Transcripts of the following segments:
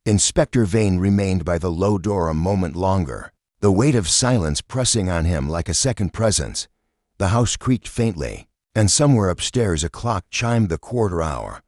Inspector Vane remained by the low door a moment longer, the weight of silence pressing on him like a second presence. The house creaked faintly, and somewhere upstairs a clock chimed the quarter hour.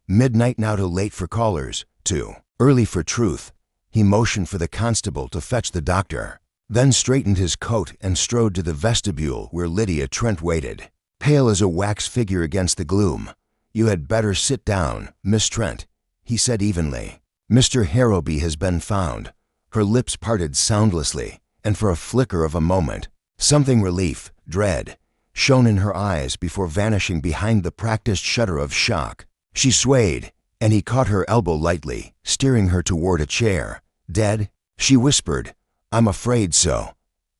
Midnight now, too late for callers, too early for truth. He motioned for the constable to fetch the doctor, then straightened his coat and strode to the vestibule where Lydia Trent waited, pale as a wax figure against the gloom. "You had better sit down, Miss Trent," he said evenly. "Mr. Harrowby has been found." Her lips parted soundlessly, and for a flicker of a moment, something relief, dread, shone in her eyes before vanishing behind the practiced shudder of shock. She swayed, and he caught her elbow lightly, steering her toward a chair. "Dead?" she whispered. "I'm afraid so."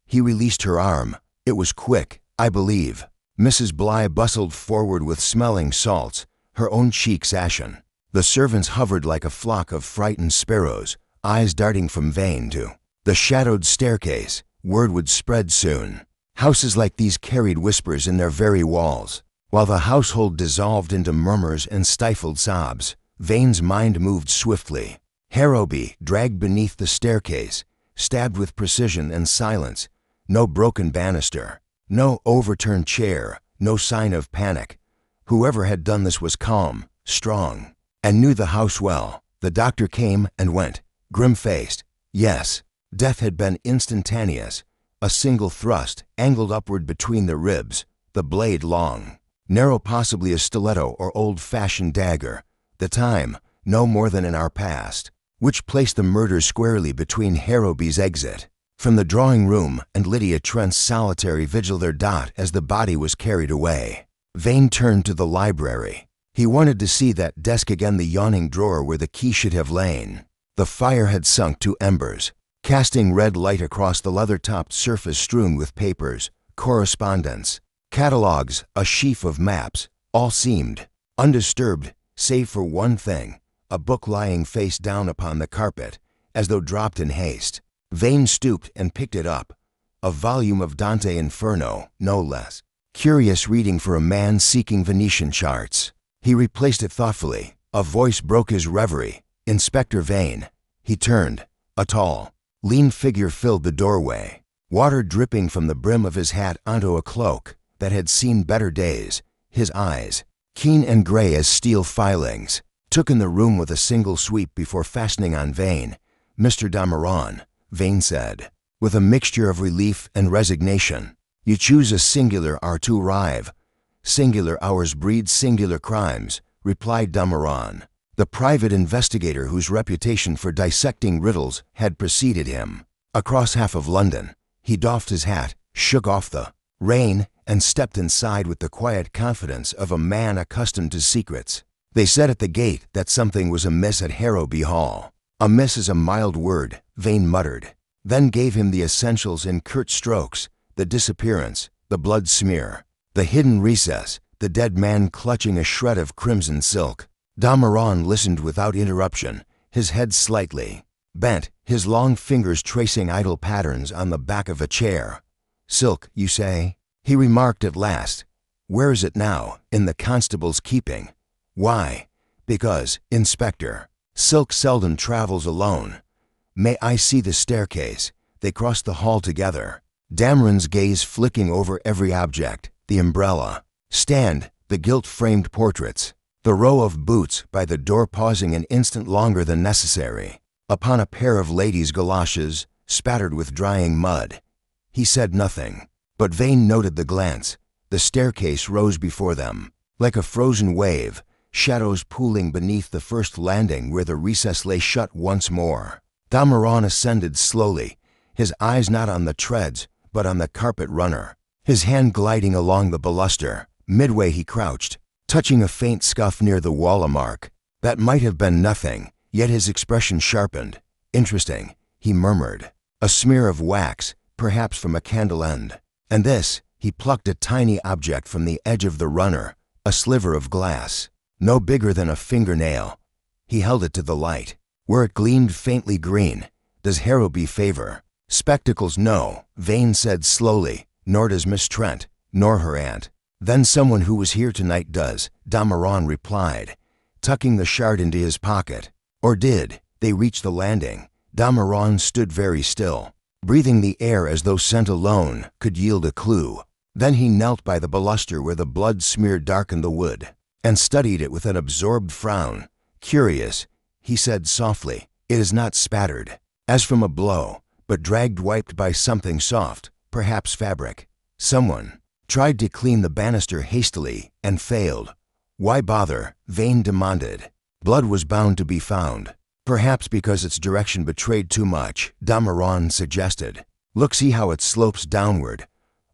He released her arm. It was quick, I believe. Mrs. Bly bustled forward with smelling salts, her own cheeks ashen. The servants hovered like a flock of frightened sparrows, eyes darting from Vane to the shadowed staircase. Word would spread soon. Houses like these carried whispers in their very walls. While the household dissolved into murmurs and stifled sobs, Vane's mind moved swiftly. Harrowby dragged beneath the staircase, stabbed with precision and silence. No broken banister, no overturned chair, no sign of panic. Whoever had done this was calm, strong, and knew the house well. The doctor came and went, grim-faced. Yes, death had been instantaneous. A single thrust, angled upward between the ribs, the blade long, narrow, possibly a stiletto or old-fashioned dagger. The time, no more than an hour past, which placed the murder squarely between Harrowby's exit from the drawing room and Lydia Trent's solitary vigil their dot as the body was carried away. Vane turned to the library. He wanted to see that desk again, the yawning drawer where the key should have lain. The fire had sunk to embers, casting red light across the leather-topped surface strewn with papers, correspondence, catalogs, a sheaf of maps. All seemed undisturbed, save for one thing, a book lying face down upon the carpet, as though dropped in haste. Vane stooped and picked it up. A volume of Dante Inferno, no less. Curious reading for a man seeking Venetian charts. He replaced it thoughtfully. A voice broke his reverie. "Inspector Vane." He turned. A tall, lean figure filled the doorway, water dripping from the brim of his hat onto a cloak that had seen better days. His eyes, keen and gray as steel filings, took in the room with a single sweep before fastening on Vane. "Mr. Dameron," Vane said, with a mixture of relief and resignation. "You choose a singular hour to arrive. Singular hours breed singular crimes," replied Dameron, the private investigator whose reputation for dissecting riddles had preceded him. Across half of London, he doffed his hat, shook off the rain, and stepped inside with the quiet confidence of a man accustomed to secrets. They said at the gate that something was amiss at Harrowby Hall. "Amiss is a mild word," Vane muttered, then gave him the essentials in curt strokes: the disappearance, the blood smear, the hidden recess, the dead man clutching a shred of crimson silk. Dameron listened without interruption, his head slightly bent, his long fingers tracing idle patterns on the back of a chair. "Silk, you say?" he remarked at last. "Where is it now? In the constable's keeping." "Why?" "Because, Inspector, silk seldom travels alone." "May I see the staircase?" They crossed the hall together, Dameron's gaze flicking over every object: the umbrella stand, the gilt-framed portraits, the row of boots by the door, pausing an instant longer than necessary upon a pair of ladies' galoshes spattered with drying mud. He said nothing, but Vane noted the glance. The staircase rose before them, like a frozen wave, shadows pooling beneath the first landing where the recess lay shut once more. Dameron ascended slowly, his eyes not on the treads, but on the carpet runner, his hand gliding along the baluster. Midway he crouched, touching a faint scuff near the wall, a mark that might have been nothing, yet his expression sharpened. "Interesting," he murmured. "A smear of wax, perhaps from a candle end. And this," he plucked a tiny object from the edge of the runner, a sliver of glass, no bigger than a fingernail. He held it to the light. Where it gleamed faintly green. "Does Harrowby favor spectacles?" "No," Vane said slowly, "nor does Miss Trent, nor her aunt." "Then someone who was here tonight does," Dameron replied, tucking the shard into his pocket. "Or did. they reached the landing, Dameron stood very still, breathing the air as though scent alone could yield a clue. Then he knelt by the baluster where the blood smear darkened the wood, and studied it with an absorbed frown. "Curious," he said softly, "it is not spattered, as from a blow, but dragged wiped by something soft, perhaps fabric. Someone tried to clean the banister hastily and failed." "Why bother?" Vane demanded. "Blood was bound to be found." "Perhaps because its direction betrayed too much," Dameron suggested. "Look, see how it slopes downward.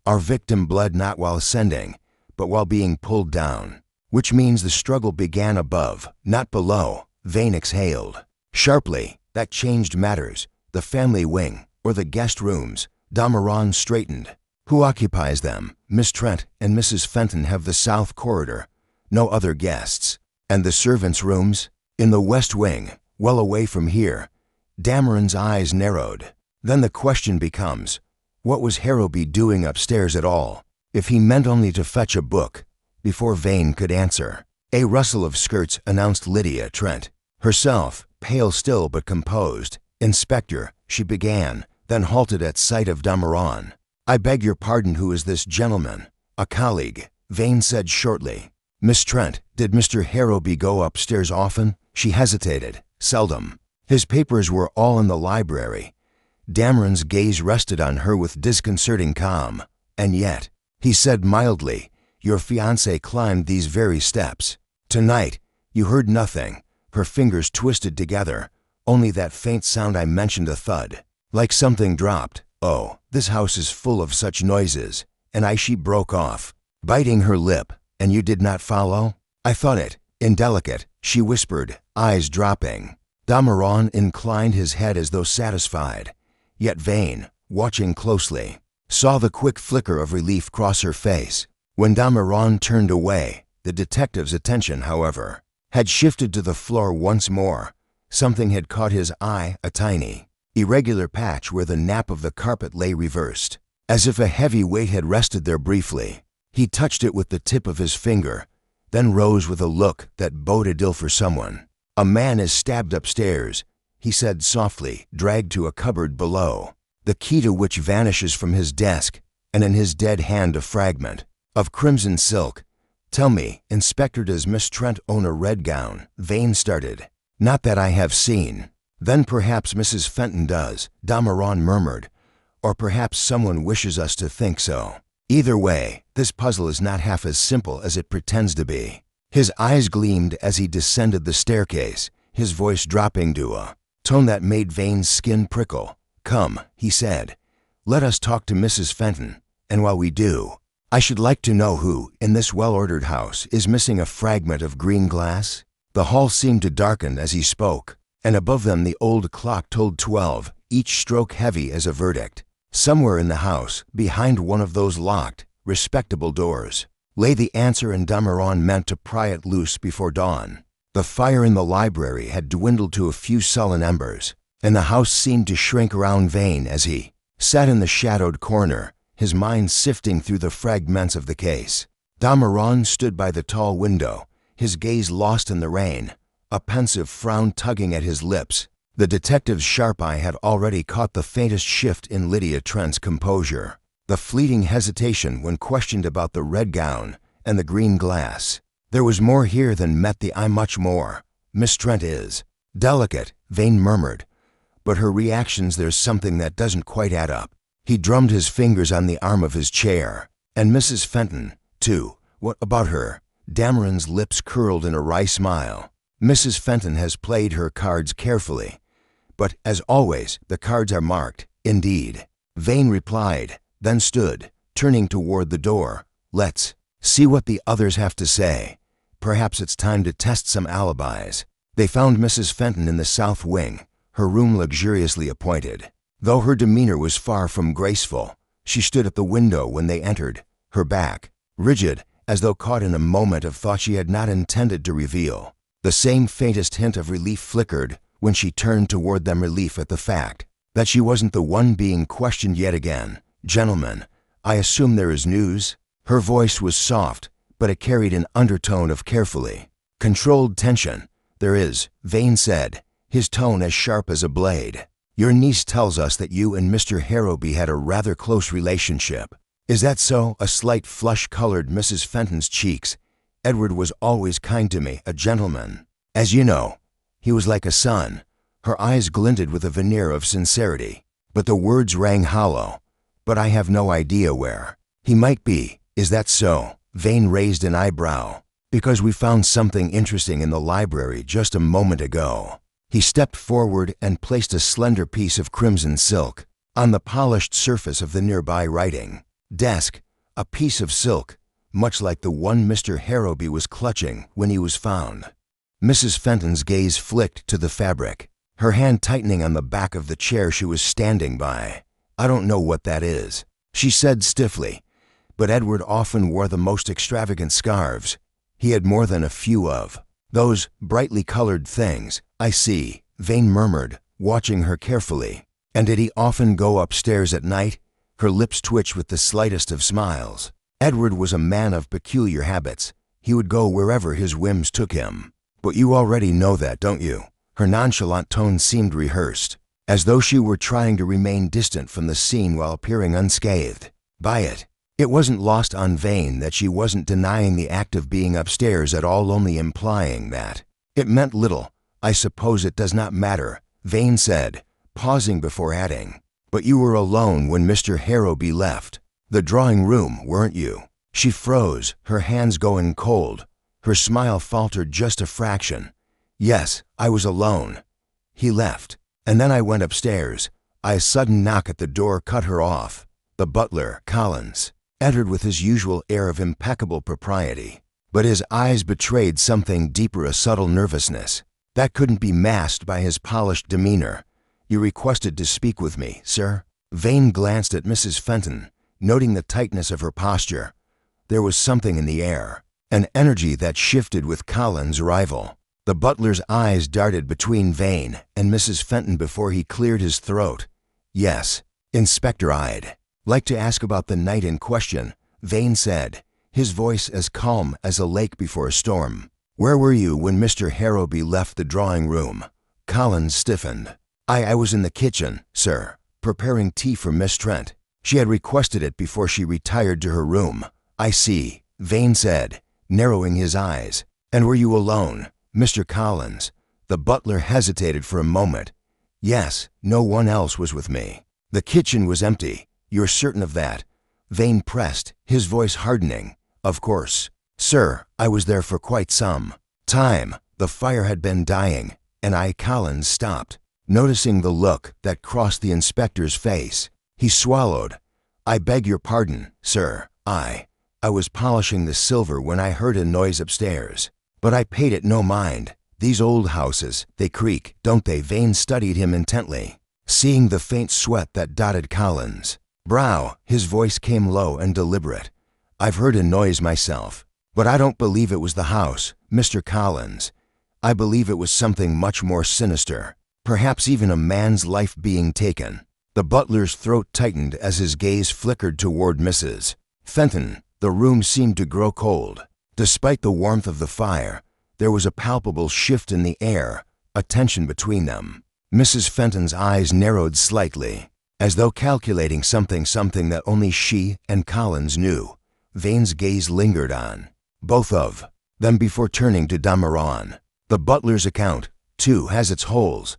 Our victim bled not while ascending, but while being pulled down, which means the struggle began above, not below." Vane exhaled sharply. "That changed matters. The family wing, or the guest rooms." Dameron straightened. "Who occupies them?" "Miss Trent and Mrs. Fenton have the south corridor. No other guests." "And the servants' rooms?" "In the west wing, well away from here." Dameron's eyes narrowed. "Then the question becomes, what was Harrowby doing upstairs at all, if he meant only to fetch a book?" Before Vane could answer, a rustle of skirts announced Lydia Trent, herself, pale still but composed. "Inspector," she began, then halted at sight of Dameron. "I beg your pardon, who is this gentleman?" "A colleague," Vane said shortly. "Miss Trent, did Mr. Harrowby go upstairs often?" She hesitated. "Seldom. His papers were all in the library." Dameron's gaze rested on her with disconcerting calm. "And yet," he said mildly, "your fiancé climbed these very steps. Tonight, you heard nothing." Her fingers twisted together. "Only that faint sound I mentioned, a thud, like something dropped. Oh, this house is full of such noises." And she broke off, biting her lip. "And you did not follow?" "I thought it indelicate," she whispered, eyes dropping. Dameron inclined his head as though satisfied. Yet Vane, watching closely, saw the quick flicker of relief cross her face. When Dameron turned away, the detective's attention, however, had shifted to the floor once more. Something had caught his eye, a tiny, irregular patch where the nap of the carpet lay reversed, as if a heavy weight had rested there briefly. He touched it with the tip of his finger, then rose with a look that boded ill for someone. "A man is stabbed upstairs," he said softly, dragged to a cupboard below, the key to which vanishes from his desk, and in his dead hand a fragment of crimson silk. "Tell me, Inspector, does Miss Trent own a red gown?" Vane started. "Not that I have seen." "Then perhaps Mrs. Fenton does," Dameron murmured. "Or perhaps someone wishes us to think so. Either way, this puzzle is not half as simple as it pretends to be." His eyes gleamed as he descended the staircase, his voice dropping to a tone that made Vane's skin prickle. "Come," he said, "let us talk to Mrs. Fenton, and while we do, I should like to know who, in this well-ordered house, is missing a fragment of green glass." The hall seemed to darken as he spoke, and above them the old clock told 12, each stroke heavy as a verdict. Somewhere in the house, behind one of those locked, respectable doors, lay the answer, and Dameron meant to pry it loose before dawn. The fire in the library had dwindled to a few sullen embers, and the house seemed to shrink around Vane as he sat in the shadowed corner, his mind sifting through the fragments of the case. Dameron stood by the tall window, his gaze lost in the rain, a pensive frown tugging at his lips. The detective's sharp eye had already caught the faintest shift in Lydia Trent's composure, the fleeting hesitation when questioned about the red gown and the green glass. There was more here than met the eye, much more. "Miss Trent is delicate," Vane murmured, "but her reactions, there's something that doesn't quite add up." He drummed his fingers on the arm of his chair. "And Mrs. Fenton, too. What about her?" Dameron's lips curled in a wry smile. "Mrs. Fenton has played her cards carefully, but, as always, the cards are marked." "Indeed," Vane replied, then stood, turning toward the door. "Let's see what the others have to say. Perhaps it's time to test some alibis." They found Mrs. Fenton in the south wing, her room luxuriously appointed. Though her demeanor was far from graceful, she stood at the window when they entered, her back rigid, as though caught in a moment of thought she had not intended to reveal. The same faintest hint of relief flickered when she turned toward them, relief at the fact that she wasn't the one being questioned yet again. "Gentlemen, I assume there is news?" Her voice was soft, but it carried an undertone of carefully controlled tension. "There is," Vane said, his tone as sharp as a blade. "Your niece tells us that you and Mr. Harrowby had a rather close relationship. Is that so?" A slight flush colored Mrs. Fenton's cheeks. "Edward was always kind to me, a gentleman. As you know, he was like a son." Her eyes glinted with a veneer of sincerity, but the words rang hollow. "But I have no idea where he might be. Is that so?" Vane raised an eyebrow. "Because we found something interesting in the library just a moment ago." He stepped forward and placed a slender piece of crimson silk on the polished surface of the nearby writing desk, a piece of silk, much like the one Mr. Harrowby was clutching when he was found. Mrs. Fenton's gaze flicked to the fabric, her hand tightening on the back of the chair she was standing by. "I don't know what that is," she said stiffly, "but Edward often wore the most extravagant scarves. He had more than a few of those brightly colored things." "I see," Vane murmured, watching her carefully. "And did he often go upstairs at night?" Her lips twitched with the slightest of smiles. "Edward was a man of peculiar habits. He would go wherever his whims took him." "But you already know that, don't you?" Her nonchalant tone seemed rehearsed, as though she were trying to remain distant from the scene while appearing unscathed by it. It wasn't lost on Vane that she wasn't denying the act of being upstairs at all, only implying that it meant little. "I suppose it does not matter," Vane said, pausing before adding. "But you were alone when Mr. Harrowby left the drawing room, weren't you?" She froze, her hands going cold. Her smile faltered just a fraction. "Yes, I was alone. He left, and then I went upstairs." A sudden knock at the door cut her off. The butler, Collins, entered with his usual air of impeccable propriety, but his eyes betrayed something deeper, a subtle nervousness that couldn't be masked by his polished demeanor. "You requested to speak with me, sir?" Vane glanced at Mrs. Fenton, noting the tightness of her posture. There was something in the air, an energy that shifted with Collins' arrival. The butler's eyes darted between Vane and Mrs. Fenton before he cleared his throat. "Yes, Inspector, I'd like to ask about the night in question," Vane said, his voice as calm as a lake before a storm. "Where were you when Mr. Harrowby left the drawing room?" Collins stiffened. I was in the kitchen, sir, preparing tea for Miss Trent. She had requested it before she retired to her room." "I see," Vane said, narrowing his eyes. "And were you alone, Mr. Collins?" The butler hesitated for a moment. "Yes, no one else was with me." "The kitchen was empty. You're certain of that?" Vane pressed, his voice hardening. "Of course, sir, I was there for quite some time." The fire had been dying, and Collins stopped, noticing the look that crossed the inspector's face. He swallowed. "I beg your pardon, sir. I was polishing the silver when I heard a noise upstairs, but I paid it no mind. These old houses, they creak, don't they?" Vane studied him intently, seeing the faint sweat that dotted Collins' brow. His voice came low and deliberate. "I've heard a noise myself, but I don't believe it was the house, Mr. Collins. I believe it was something much more sinister, perhaps even a man's life being taken." The butler's throat tightened as his gaze flickered toward Mrs. Fenton. The room seemed to grow cold. Despite the warmth of the fire, there was a palpable shift in the air, a tension between them. Mrs. Fenton's eyes narrowed slightly, as though calculating something that only she and Collins knew. Vane's gaze lingered on both of them before turning to Dameron. "The butler's account, too, has its holes.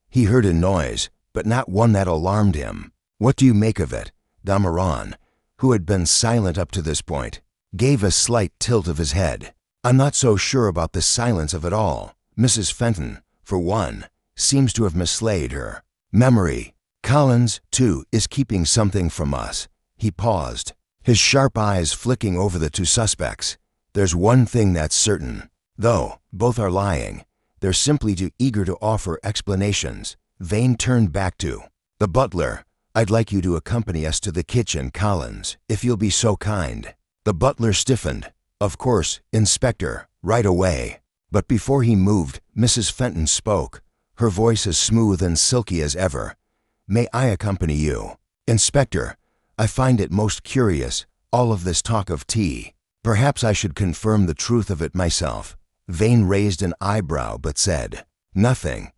He heard a noise, but not one that alarmed him. What do you make of it?" Dameron, who had been silent up to this point, gave a slight tilt of his head. "I'm not so sure about the silence of it all. Mrs. Fenton, for one, seems to have mislaid her memory. Collins, too, is keeping something from us." He paused, his sharp eyes flicking over the two suspects. "There's one thing that's certain, though, both are lying. They're simply too eager to offer explanations." Vane turned back to the butler. "I'd like you to accompany us to the kitchen, Collins, if you'll be so kind." The butler stiffened. "Of course, Inspector, right away." But before he moved, Mrs. Fenton spoke, her voice as smooth and silky as ever. "May I accompany you, Inspector? I find it most curious, all of this talk of tea. Perhaps I should confirm the truth of it myself." Vane raised an eyebrow but said nothing.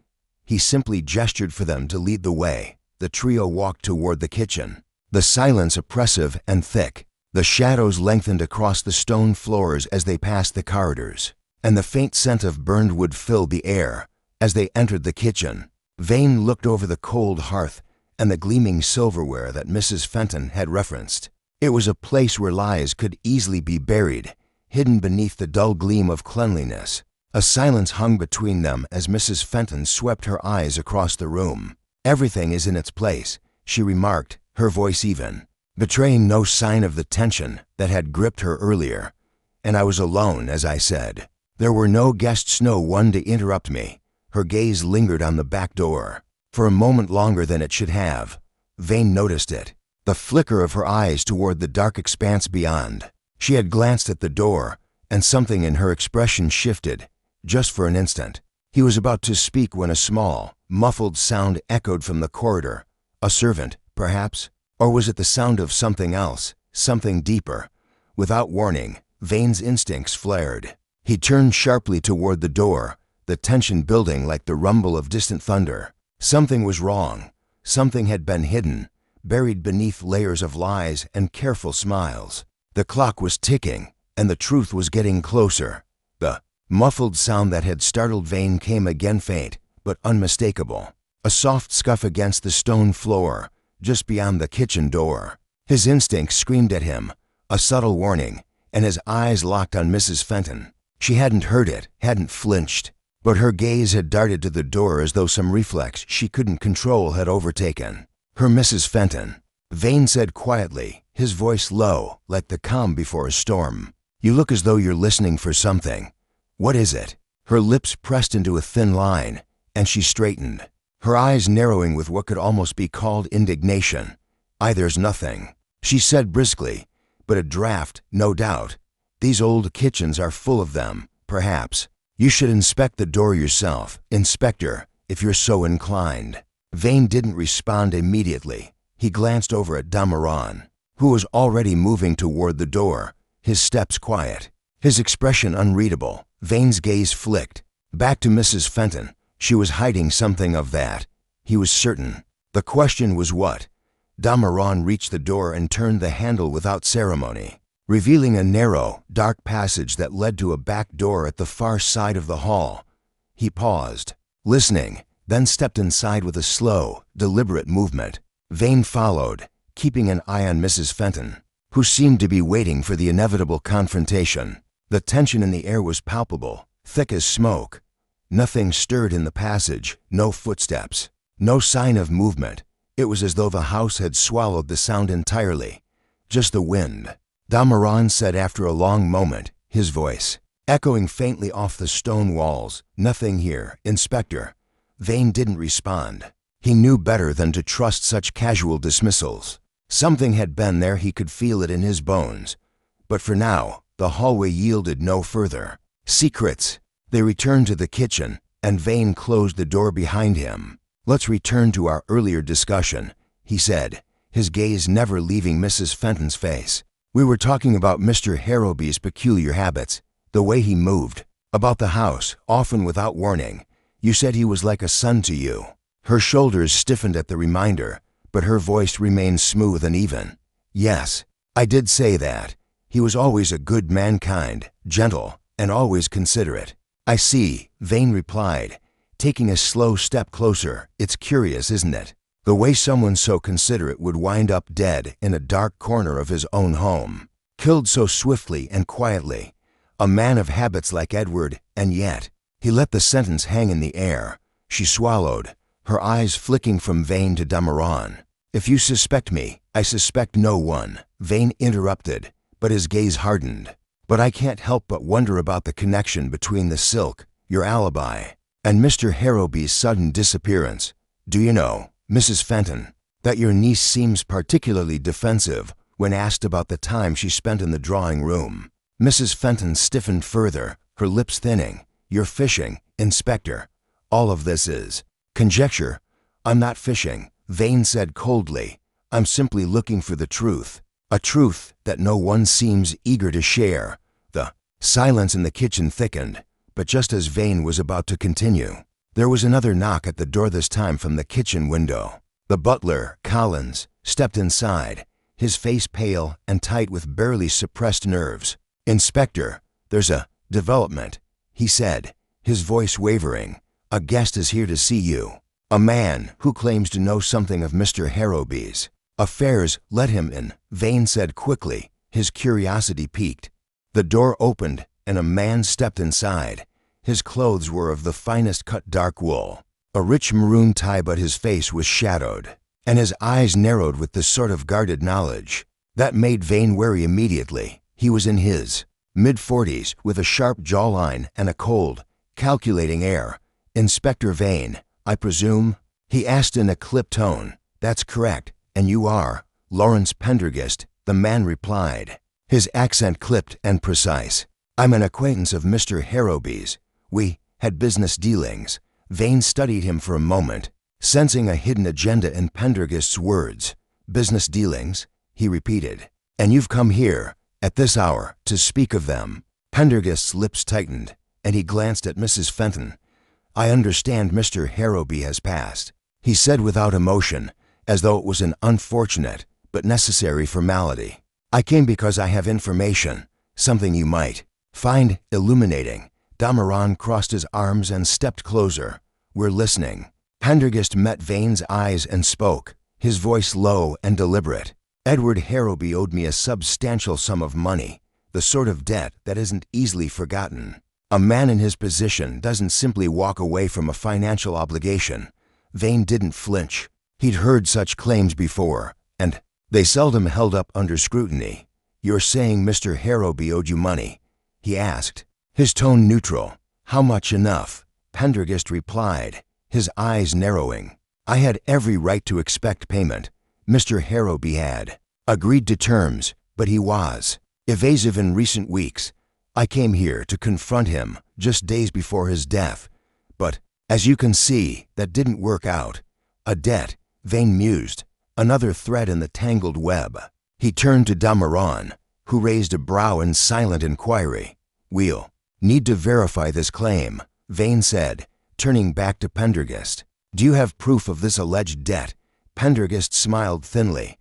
He simply gestured for them to lead the way. The trio walked toward the kitchen. The silence oppressive and thick. The shadows lengthened across the stone floors as they passed the corridors, and the faint scent of burned wood filled the air. As they entered the kitchen, Vane looked over the cold hearth and the gleaming silverware that Mrs. Fenton had referenced. It was a place where lies could easily be buried, hidden beneath the dull gleam of cleanliness. A silence hung between them as Mrs. Fenton swept her eyes across the room. "Everything is in its place," she remarked, her voice even, betraying no sign of the tension that had gripped her earlier. "And I was alone, as I said. There were no guests, no one to interrupt me." Her gaze lingered on the back door. For a moment longer than it should have. Vane noticed it, the flicker of her eyes toward the dark expanse beyond. She had glanced at the door, and something in her expression shifted, just for an instant. He was about to speak when a small, muffled sound echoed from the corridor. A servant, perhaps? Or was it the sound of something else, something deeper? Without warning, Vane's instincts flared. He turned sharply toward the door, the tension building like the rumble of distant thunder. Something was wrong. Something had been hidden, buried beneath layers of lies and careful smiles. The clock was ticking, and the truth was getting closer. The muffled sound that had startled Vane came again, faint but unmistakable. A soft scuff against the stone floor, just beyond the kitchen door. His instinct screamed at him, a subtle warning, and his eyes locked on Mrs. Fenton. She hadn't heard it, hadn't flinched, but her gaze had darted to the door as though some reflex she couldn't control had overtaken. "Her Mrs. Fenton," Vane said quietly, his voice low, like the calm before a storm. "You look as though you're listening for something. What is it?" Her lips pressed into a thin line, and she straightened, her eyes narrowing with what could almost be called indignation. "There's nothing," she said briskly, "but a draft, no doubt. These old kitchens are full of them, perhaps. You should inspect the door yourself, Inspector, if you're so inclined." Vane didn't respond immediately. He glanced over at Dameron, who was already moving toward the door, his steps quiet, his expression unreadable. Vane's gaze flicked back to Mrs. Fenton. She was hiding something of that, he was certain. The question was what? Dameron reached the door and turned the handle without ceremony, revealing a narrow, dark passage that led to a back door at the far side of the hall. He paused, listening, then stepped inside with a slow, deliberate movement. Vane followed, keeping an eye on Mrs. Fenton, who seemed to be waiting for the inevitable confrontation. The tension in the air was palpable, thick as smoke. Nothing stirred in the passage, no footsteps, no sign of movement. It was as though the house had swallowed the sound entirely. Just the wind. Dameron said after a long moment, his voice echoing faintly off the stone walls. "Nothing here, Inspector." Vane didn't respond. He knew better than to trust such casual dismissals. Something had been there, he could feel it in his bones. But for now, the hallway yielded no further. Secrets. They returned to the kitchen, and Vane closed the door behind him. "Let's return to our earlier discussion," he said, his gaze never leaving Mrs. Fenton's face. "We were talking about Mr. Harrowby's peculiar habits, the way he moved, about the house, often without warning. You said he was like a son to you." Her shoulders stiffened at the reminder, but her voice remained smooth and even. "Yes, I did say that. He was always a good mankind, gentle, and always considerate." "I see," Vane replied, taking a slow step closer. "It's curious, isn't it? The way someone so considerate would wind up dead in a dark corner of his own home, killed so swiftly and quietly. A man of habits like Edward, and yet—" He let the sentence hang in the air. She swallowed, her eyes flicking from Vane to Dameron. "If you suspect me, I suspect no one," Vane interrupted, but his gaze hardened. "But I can't help but wonder about the connection between the silk, your alibi, and Mr. Harrowby's sudden disappearance. Do you know, Mrs. Fenton, that your niece seems particularly defensive when asked about the time she spent in the drawing room?" Mrs. Fenton stiffened further, her lips thinning. "You're fishing, Inspector. All of this is conjecture." "I'm not fishing," Vane said coldly. "I'm simply looking for the truth, a truth that no one seems eager to share." The silence in the kitchen thickened, but just as Vane was about to continue, There was another knock at the door, this time from the kitchen window. The butler, Collins, stepped inside, his face pale and tight with barely suppressed nerves. "Inspector, there's a development," he said, his voice wavering. "A guest is here to see you. A man who claims to know something of Mr. Harrowby's affairs." "Let him in," Vane said quickly, his curiosity piqued. The door opened and a man stepped inside. His clothes were of the finest cut dark wool, a rich maroon tie, but his face was shadowed, and his eyes narrowed with the sort of guarded knowledge that made Vane wary immediately. He was in his mid-40s, with a sharp jawline and a cold, calculating air. "Inspector Vane, I presume?" he asked in a clipped tone. "That's correct. And you are Lawrence Pendergast," the man replied, his accent clipped and precise. "I'm an acquaintance of Mr. Harrowby's. We had business dealings." Vane studied him for a moment, sensing a hidden agenda in Pendergast's words. "Business dealings?" he repeated. "And you've come here, at this hour, to speak of them?" Pendergast's lips tightened, and he glanced at Mrs. Fenton. "I understand Mr. Harrowby has passed," he said without emotion, as though it was an unfortunate but necessary formality. "I came because I have information, something you might find illuminating." Dameron crossed his arms and stepped closer. "We're listening." Pendergast met Vane's eyes and spoke, his voice low and deliberate. "Edward Harrowby owed me a substantial sum of money, the sort of debt that isn't easily forgotten. A man in his position doesn't simply walk away from a financial obligation." Vane didn't flinch. He'd heard such claims before, and they seldom held up under scrutiny. "You're saying Mr. Harrowby owed you money?" he asked, his tone neutral. "How much enough?" Pendergast replied, his eyes narrowing. "I had every right to expect payment. Mr. Harrowby had agreed to terms, but he was evasive in recent weeks. I came here to confront him just days before his death. But, as you can see, that didn't work out. A debt," Vane mused, "another thread in the tangled web." He turned to Dameron, who raised a brow in silent inquiry. "We'll need to verify this claim," Vane said, turning back to Pendergast. "Do you have proof of this alleged debt?" Pendergast smiled thinly.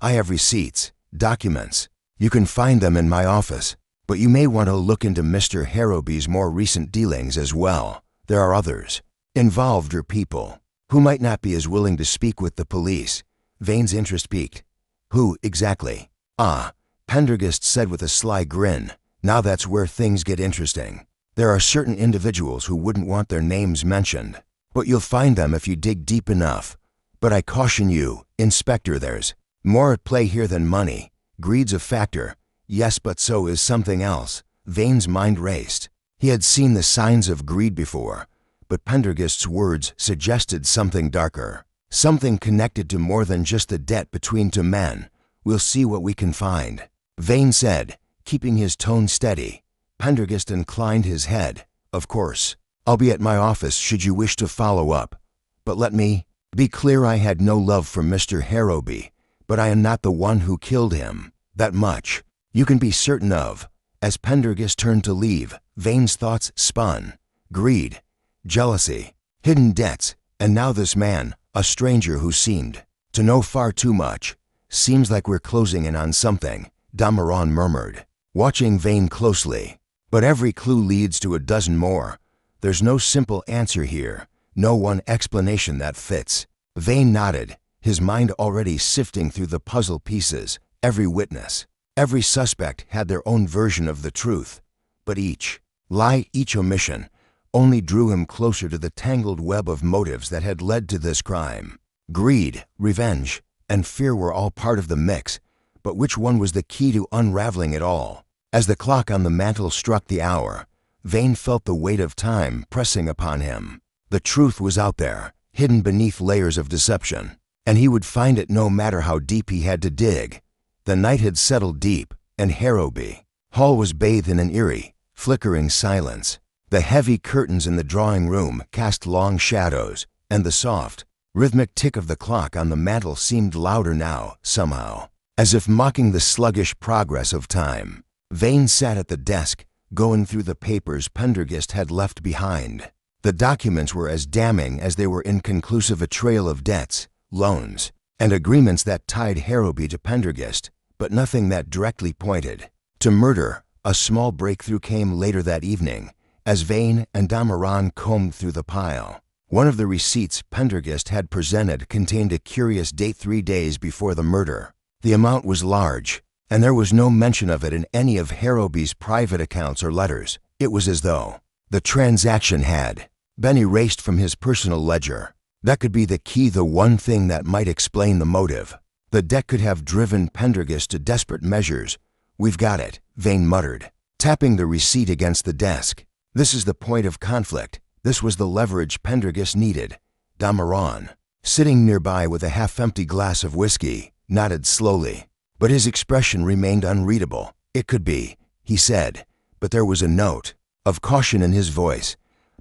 "I have receipts, documents. You can find them in my office. But you may want to look into Mr. Harrowby's more recent dealings as well. There are others involved, or people who might not be as willing to speak with the police." Vane's interest piqued. "Who, exactly?" "Ah," Pendergast said with a sly grin. "Now that's where things get interesting. There are certain individuals who wouldn't want their names mentioned, but you'll find them if you dig deep enough. But I caution you, Inspector, there's more at play here than money. Greed's a factor. Yes, but so is something else." Vane's mind raced. He had seen the signs of greed before, but Pendergast's words suggested something darker, something connected to more than just the debt between two men. "We'll see what we can find," Vane said, keeping his tone steady. Pendergast inclined his head. "Of course, I'll be at my office should you wish to follow up. But let me be clear, I had no love for Mr. Harrowby, but I am not the one who killed him. That much you can be certain of." As Pendergast turned to leave, Vane's thoughts spun. Greed, jealousy, hidden debts, and now this man, a stranger who seemed to know far too much. "Seems like we're closing in on something," Dameron murmured, watching Vane closely. "But every clue leads to a dozen more. There's no simple answer here, no one explanation that fits." Vane nodded, his mind already sifting through the puzzle pieces. Every witness, every suspect had their own version of the truth, but each lie, each omission, only drew him closer to the tangled web of motives that had led to this crime. Greed, revenge, and fear were all part of the mix, but which one was the key to unraveling it all? As the clock on the mantel struck the hour, Vane felt the weight of time pressing upon him. The truth was out there, hidden beneath layers of deception, and he would find it no matter how deep he had to dig. The night had settled deep, and Harrowby Hall was bathed in an eerie, flickering silence. The heavy curtains in the drawing room cast long shadows, and the soft, rhythmic tick of the clock on the mantel seemed louder now, somehow, as if mocking the sluggish progress of time. Vane sat at the desk, going through the papers Pendergast had left behind. The documents were as damning as they were inconclusive, a trail of debts, loans, and agreements that tied Harrowby to Pendergast, but nothing that directly pointed to murder. A small breakthrough came later that evening, as Vane and Dameron combed through the pile. One of the receipts Pendergast had presented contained a curious date, 3 days before the murder. The amount was large, and there was no mention of it in any of Harrowby's private accounts or letters. It was as though the transaction had been erased from his personal ledger. That could be the key, the one thing that might explain the motive. The debt could have driven Pendergast to desperate measures. "We've got it," Vane muttered, tapping the receipt against the desk. "This is the point of conflict. This was the leverage Pendergast needed." Dameron, sitting nearby with a half-empty glass of whiskey, nodded slowly, but his expression remained unreadable. "It could be," he said, but there was a note of caution in his voice.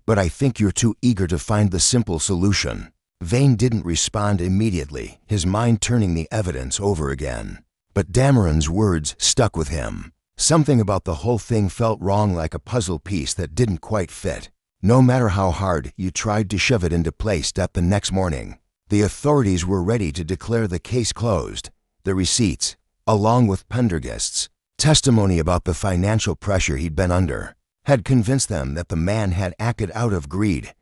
"But I think you're too eager to find the simple solution." Vane didn't respond immediately, his mind turning the evidence over again. But Dameron's words stuck with him. Something about the whole thing felt wrong, like a puzzle piece that didn't quite fit. No matter how hard you tried to shove it into place. The next morning, the authorities were ready to declare the case closed. The receipts, along with Pendergast's testimony about the financial pressure he'd been under, had convinced them that the man had acted out of greed,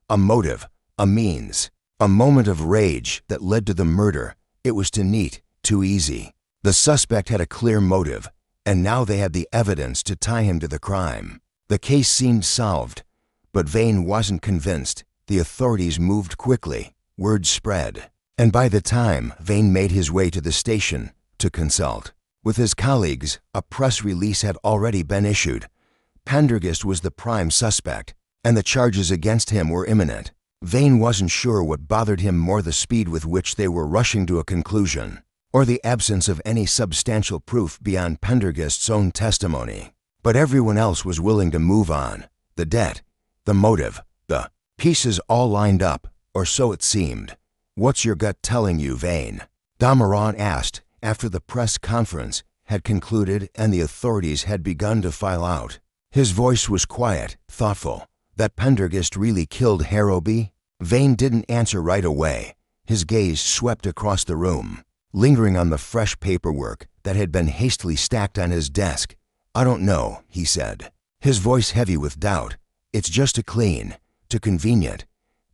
a motive, a means, a moment of rage that led to the murder. It was too neat, too easy. The suspect had a clear motive, and now they had the evidence to tie him to the crime. The case seemed solved, but Vane wasn't convinced. The authorities moved quickly, word spread, and by the time Vane made his way to the station to consult with his colleagues, a press release had already been issued. Pendergast was the prime suspect, and the charges against him were imminent. Vane wasn't sure what bothered him more, the speed with which they were rushing to a conclusion, or the absence of any substantial proof beyond Pendergast's own testimony. But everyone else was willing to move on. The debt, the motive, the pieces all lined up, or so it seemed. "What's your gut telling you, Vane?" Dameron asked after the press conference had concluded and the authorities had begun to file out. His voice was quiet, thoughtful. "That Pendergast really killed Harrowby?" Vane didn't answer right away. His gaze swept across the room, lingering on the fresh paperwork that had been hastily stacked on his desk. "I don't know," he said, his voice heavy with doubt. "It's just too clean, too convenient."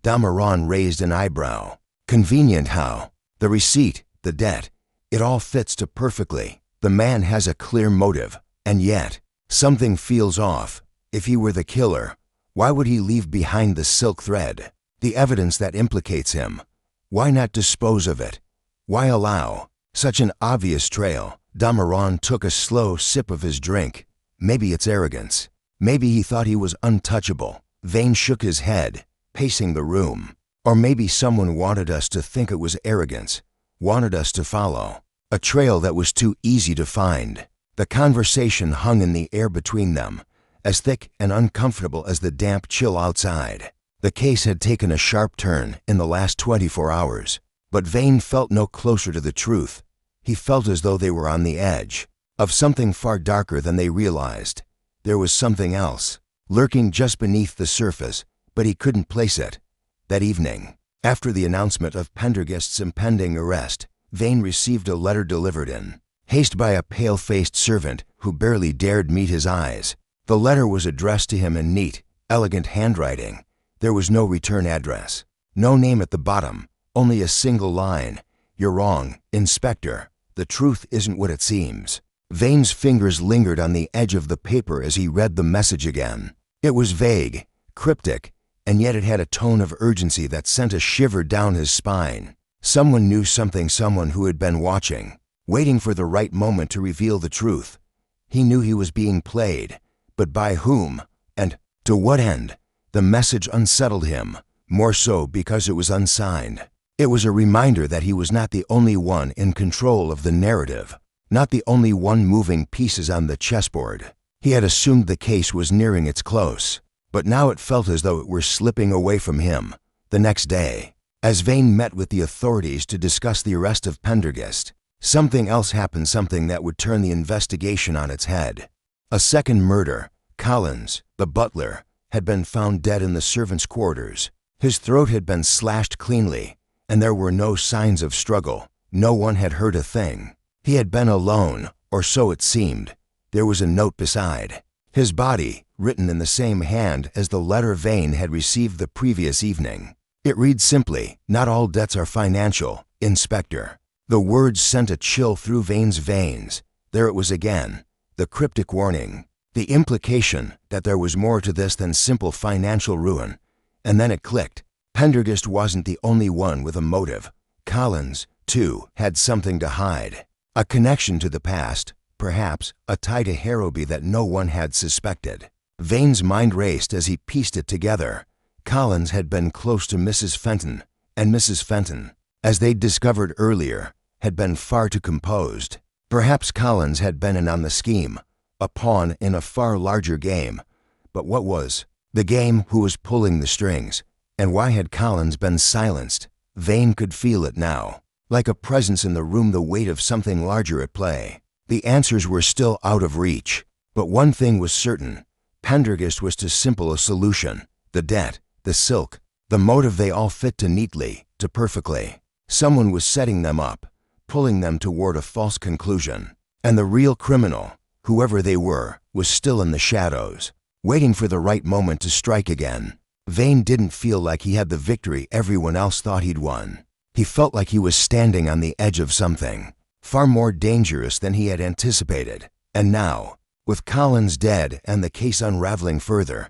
Dameron raised an eyebrow. "Convenient how?" "The receipt, the debt, it all fits too perfectly. The man has a clear motive, and yet something feels off. If he were the killer, why would he leave behind the silk thread, the evidence that implicates him? Why not dispose of it? Why allow such an obvious trail?" Dameron took a slow sip of his drink. "Maybe it's arrogance. Maybe he thought he was untouchable." Vane shook his head, pacing the room. "Or maybe someone wanted us to think it was arrogance, wanted us to follow a trail that was too easy to find." The conversation hung in the air between them, as thick and uncomfortable as the damp chill outside. The case had taken a sharp turn in the last 24 hours, but Vane felt no closer to the truth. He felt as though they were on the edge of something far darker than they realized. There was something else, lurking just beneath the surface, but he couldn't place it. That evening, after the announcement of Pendergast's impending arrest, Vane received a letter delivered in haste by a pale-faced servant who barely dared meet his eyes. The letter was addressed to him in neat, elegant handwriting. There was no return address, no name at the bottom, only a single line. "You're wrong, Inspector. The truth isn't what it seems." Vane's fingers lingered on the edge of the paper as he read the message again. It was vague, cryptic, and yet it had a tone of urgency that sent a shiver down his spine. Someone knew something, someone who had been watching, waiting for the right moment to reveal the truth. He knew he was being played, but by whom, and to what end? The message unsettled him, more so because it was unsigned. It was a reminder that he was not the only one in control of the narrative, not the only one moving pieces on the chessboard. He had assumed the case was nearing its close, but now it felt as though it were slipping away from him. The next day, as Vane met with the authorities to discuss the arrest of Pendergast, something else happened, something that would turn the investigation on its head. A second murder. Collins, the butler, had been found dead in the servants' quarters. His throat had been slashed cleanly, and there were no signs of struggle. No one had heard a thing. He had been alone, or so it seemed. There was a note beside. His body, written in the same hand as the letter Vane had received the previous evening. It read simply, "Not all debts are financial, Inspector." The words sent a chill through Vane's veins. There it was again, the cryptic warning, the implication that there was more to this than simple financial ruin. And then it clicked. Pendergast wasn't the only one with a motive. Collins, too, had something to hide. A connection to the past, perhaps a tie to Harrowby that no one had suspected. Vane's mind raced as he pieced it together. Collins had been close to Mrs. Fenton, and Mrs. Fenton, as they'd discovered earlier, had been far too composed. Perhaps Collins had been in on the scheme, a pawn in a far larger game. But what was the game? Who was pulling the strings? And why had Collins been silenced? Vane could feel it now, like a presence in the room, the weight of something larger at play. The answers were still out of reach, but one thing was certain. Pendergast was too simple a solution. The debt, the silk, the motive, they all fit too neatly, too perfectly. Someone was setting them up, pulling them toward a false conclusion. And the real criminal, whoever they were, was still in the shadows, waiting for the right moment to strike again. Vane didn't feel like he had the victory everyone else thought he'd won. He felt like he was standing on the edge of something far more dangerous than he had anticipated. And now, with Collins dead and the case unraveling further,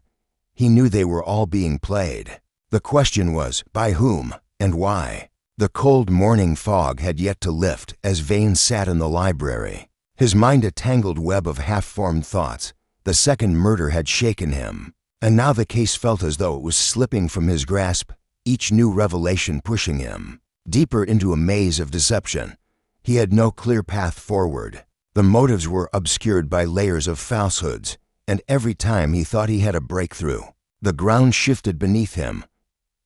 he knew they were all being played. The question was, by whom and why? The cold morning fog had yet to lift as Vane sat in the library, his mind a tangled web of half-formed thoughts. The second murder had shaken him, and now the case felt as though it was slipping from his grasp, each new revelation pushing him deeper into a maze of deception. He had no clear path forward. The motives were obscured by layers of falsehoods, and every time he thought he had a breakthrough, the ground shifted beneath him.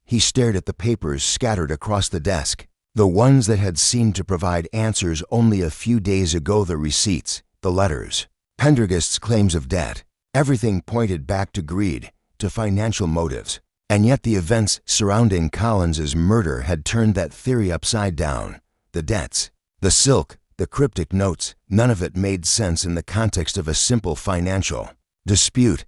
He stared at the papers scattered across the desk, the ones that had seemed to provide answers only a few days ago, the receipts, the letters, Pendergast's claims of debt. Everything pointed back to greed, to financial motives, and yet the events surrounding Collins's murder had turned that theory upside down. The debts, the silk, the cryptic notes, none of it made sense in the context of a simple financial dispute.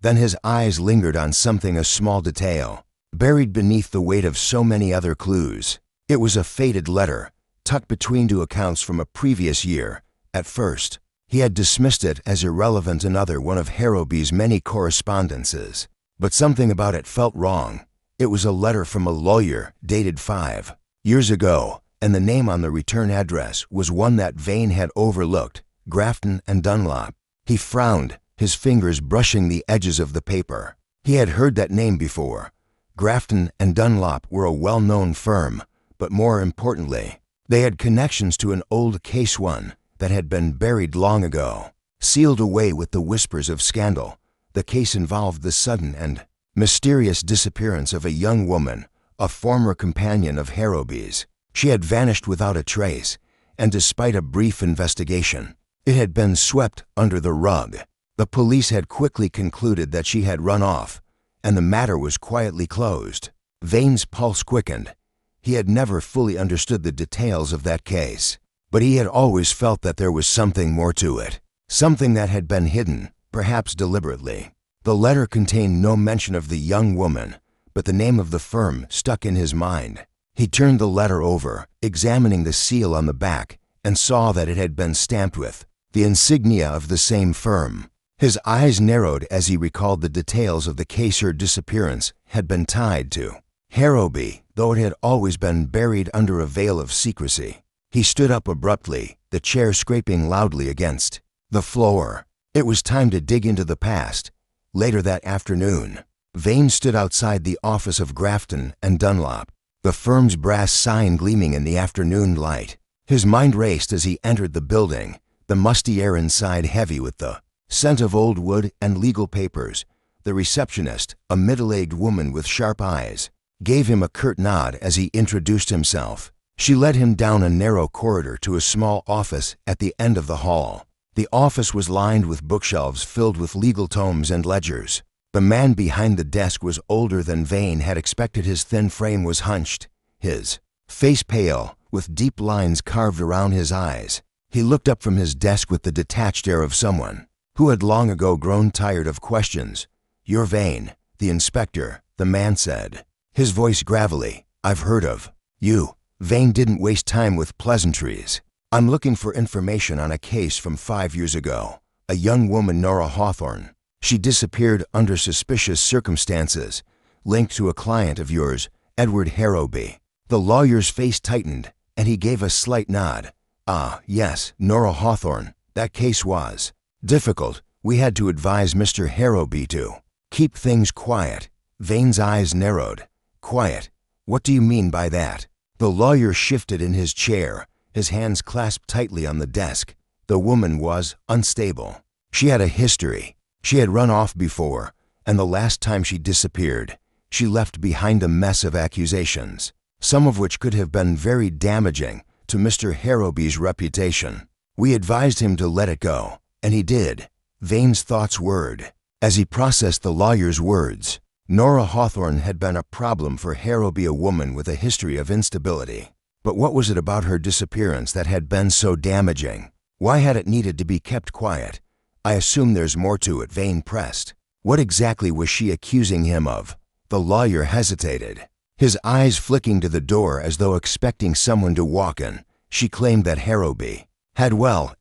Then his eyes lingered on something, a small detail, buried beneath the weight of so many other clues. It was a faded letter, tucked between two accounts from a previous year. At first, he had dismissed it as irrelevant, another one of Harrowby's many correspondences. But something about it felt wrong. It was a letter from a lawyer, dated 5 years ago, and the name on the return address was one that Vane had overlooked, Grafton and Dunlop. He frowned, his fingers brushing the edges of the paper. He had heard that name before. Grafton and Dunlop were a well-known firm, but more importantly, they had connections to an old case, one that had been buried long ago, sealed away with the whispers of scandal. The case involved the sudden and mysterious disappearance of a young woman, a former companion of Harrowby's. She had vanished without a trace, and despite a brief investigation, it had been swept under the rug. The police had quickly concluded that she had run off, and the matter was quietly closed. Vane's pulse quickened. He had never fully understood the details of that case, but he had always felt that there was something more to it, something that had been hidden, perhaps deliberately. The letter contained no mention of the young woman, but the name of the firm stuck in his mind. He turned the letter over, examining the seal on the back, and saw that it had been stamped with the insignia of the same firm. His eyes narrowed as he recalled the details of the case. Her disappearance had been tied to Harrowby, though it had always been buried under a veil of secrecy. He stood up abruptly, the chair scraping loudly against the floor. It was time to dig into the past. Later that afternoon, Vane stood outside the office of Grafton and Dunlop, the firm's brass sign gleaming in the afternoon light. His mind raced as he entered the building, the musty air inside heavy with the scent of old wood and legal papers. The receptionist, a middle-aged woman with sharp eyes, gave him a curt nod as he introduced himself. She led him down a narrow corridor to a small office at the end of the hall. The office was lined with bookshelves filled with legal tomes and ledgers. The man behind the desk was older than Vane had expected. His thin frame was hunched, his face pale, with deep lines carved around his eyes. He looked up from his desk with the detached air of someone who had long ago grown tired of questions. "You're Vane, the inspector," the man said, his voice gravelly. "I've heard of you." Vane didn't waste time with pleasantries. "I'm looking for information on a case from 5 years ago. A young woman, Nora Hawthorne. She disappeared under suspicious circumstances, linked to a client of yours, Edward Harrowby." The lawyer's face tightened, and he gave a slight nod. "Ah, yes, Nora Hawthorne. That case was difficult. We had to advise Mr. Harrowby to keep things quiet." Vane's eyes narrowed. "Quiet? What do you mean by that?" The lawyer shifted in his chair, his hands clasped tightly on the desk. The woman was unstable. She had a history. She had run off before, and the last time she disappeared, she left behind a mess of accusations, some of which could have been very damaging to Mr. Harrowby's reputation. We advised him to let it go, and he did. Vane's thoughts whirred as he processed the lawyer's words. Nora Hawthorne had been a problem for Harrowby, a woman with a history of instability. But what was it about her disappearance that had been so damaging? Why had it needed to be kept quiet? "I assume there's more to it," Vane pressed. "What exactly was she accusing him of?" The lawyer hesitated, his eyes flicking to the door as though expecting someone to walk in. "She claimed that Harrowby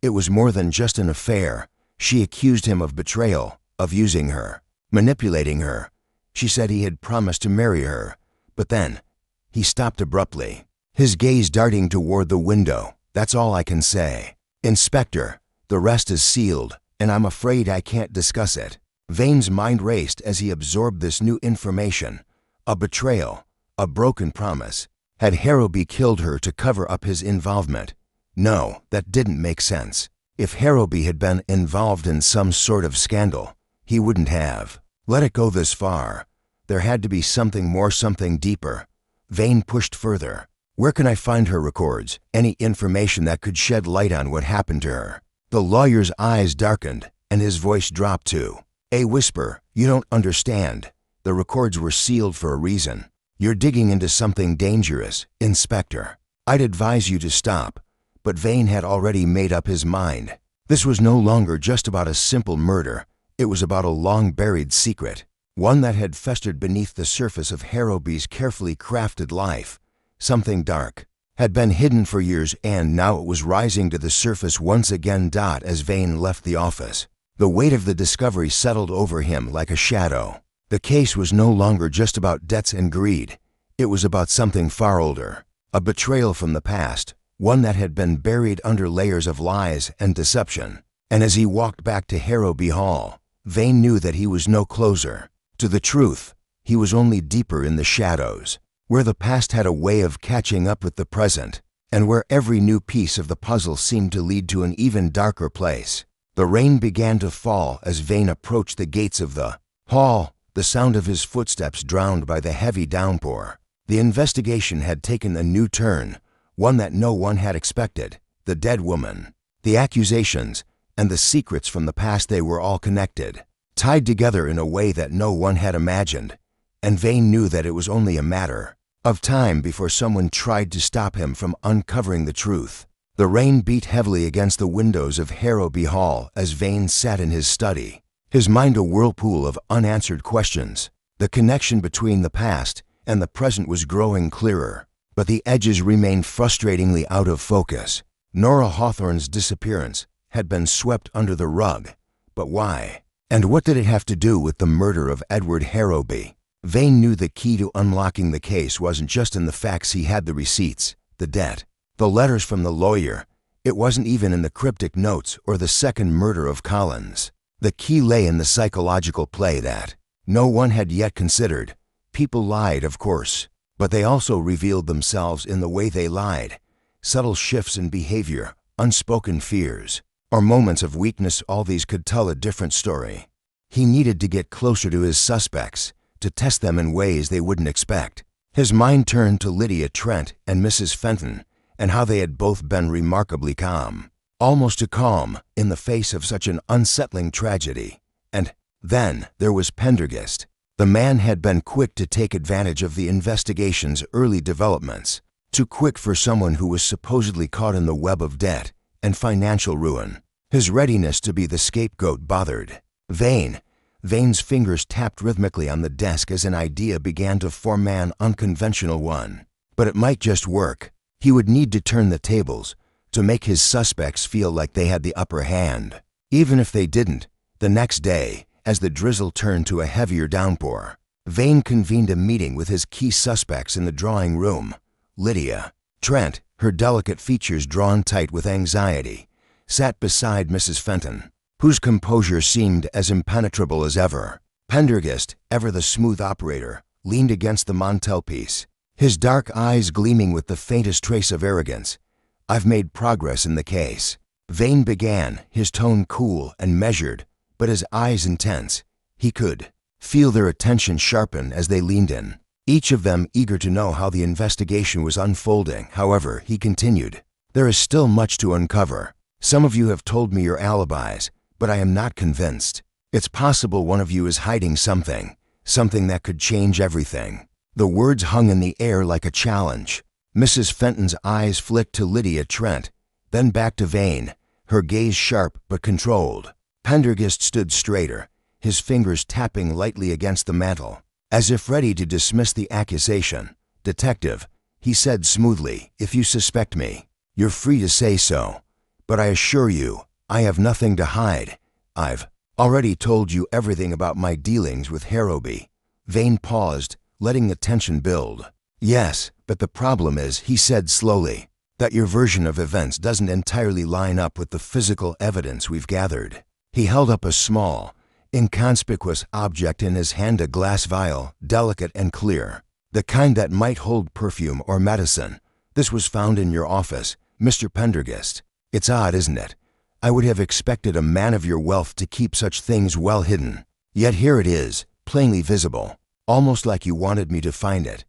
it was more than just an affair. She accused him of betrayal, of using her, manipulating her. She said he had promised to marry her. But then," he stopped abruptly, his gaze darting toward the window. "That's all I can say, Inspector. The rest is sealed, and I'm afraid I can't discuss it." Vane's mind raced as he absorbed this new information. A betrayal, a broken promise. Had Harrowby killed her to cover up his involvement? No, that didn't make sense. If Harrowby had been involved in some sort of scandal, he wouldn't have let it go this far. There had to be something more, something deeper. Vane pushed further. "Where can I find her records? Any information that could shed light on what happened to her?" The lawyer's eyes darkened, and his voice dropped to a whisper. "You don't understand. The records were sealed for a reason. You're digging into something dangerous, Inspector. I'd advise you to stop." But Vane had already made up his mind. This was no longer just about a simple murder. It was about a long-buried secret, one that had festered beneath the surface of Harrowby's carefully crafted life. Something dark had been hidden for years, and now it was rising to the surface once again. As Vane left the office, the weight of the discovery settled over him like a shadow. The case was no longer just about debts and greed. It was about something far older, a betrayal from the past, one that had been buried under layers of lies and deception. And as he walked back to Harrowby Hall, Vane knew that he was no closer to the truth. He was only deeper in the shadows, where the past had a way of catching up with the present, and where every new piece of the puzzle seemed to lead to an even darker place. The rain began to fall as Vane approached the gates of the hall, the sound of his footsteps drowned by the heavy downpour. The investigation had taken a new turn, one that no one had expected. The dead woman, the accusations, and the secrets from the past, they were all connected, tied together in a way that no one had imagined. And Vane knew that it was only a matter of time before someone tried to stop him from uncovering the truth. The rain beat heavily against the windows of Harrowby Hall as Vane sat in his study, his mind a whirlpool of unanswered questions. The connection between the past and the present was growing clearer, but the edges remained frustratingly out of focus. Nora Hawthorne's disappearance had been swept under the rug. But why? And what did it have to do with the murder of Edward Harrowby? Vane knew the key to unlocking the case wasn't just in the facts. He had the receipts, the debt, the letters from the lawyer. It wasn't even in the cryptic notes or the second murder of Collins. The key lay in the psychological play that no one had yet considered. People lied, of course, but they also revealed themselves in the way they lied. Subtle shifts in behavior, unspoken fears, or moments of weakness, all these could tell a different story. He needed to get closer to his suspects, to test them in ways they wouldn't expect. His mind turned to Lydia Trent and Mrs. Fenton, and how they had both been remarkably calm, almost too calm, in the face of such an unsettling tragedy. And Then there was Pendergast. The man had been quick to take advantage of the investigation's early developments, too quick for someone who was supposedly caught in the web of debt and financial ruin. His readiness to be the scapegoat bothered Vane's fingers tapped rhythmically on the desk as an idea began to form an unconventional one. But it might just work. He would need to turn the tables to make his suspects feel like they had the upper hand. Even if they didn't, the next day, as the drizzle turned to a heavier downpour, Vane convened a meeting with his key suspects in the drawing room. Lydia Trent, her delicate features drawn tight with anxiety, sat beside Mrs. Fenton, whose composure seemed as impenetrable as ever. Pendergast, ever the smooth operator, leaned against the mantelpiece, his dark eyes gleaming with the faintest trace of arrogance. "I've made progress in the case," Vane began, his tone cool and measured, but his eyes intense. He could feel their attention sharpen as they leaned in, each of them eager to know how the investigation was unfolding. However, he continued, "There is still much to uncover. Some of you have told me your alibis, but I am not convinced. It's possible one of you is hiding something that could change everything." The words hung in the air like a challenge. Mrs. Fenton's eyes flicked to Lydia Trent, then back to Vane, her gaze sharp but controlled. Pendergast stood straighter, his fingers tapping lightly against the mantel, as if ready to dismiss the accusation. "Detective," he said smoothly, "if you suspect me, you're free to say so. But I assure you, I have nothing to hide. I've already told you everything about my dealings with Harrowby." Vane paused, letting the tension build. "Yes, but the problem is," he said slowly, "that your version of events doesn't entirely line up with the physical evidence we've gathered." He held up a small, inconspicuous object in his hand, a glass vial, delicate and clear, the kind that might hold perfume or medicine. "This was found in your office, Mr. Pendergast. It's odd, isn't it? I would have expected a man of your wealth to keep such things well hidden. Yet here it is, plainly visible, almost like you wanted me to find it."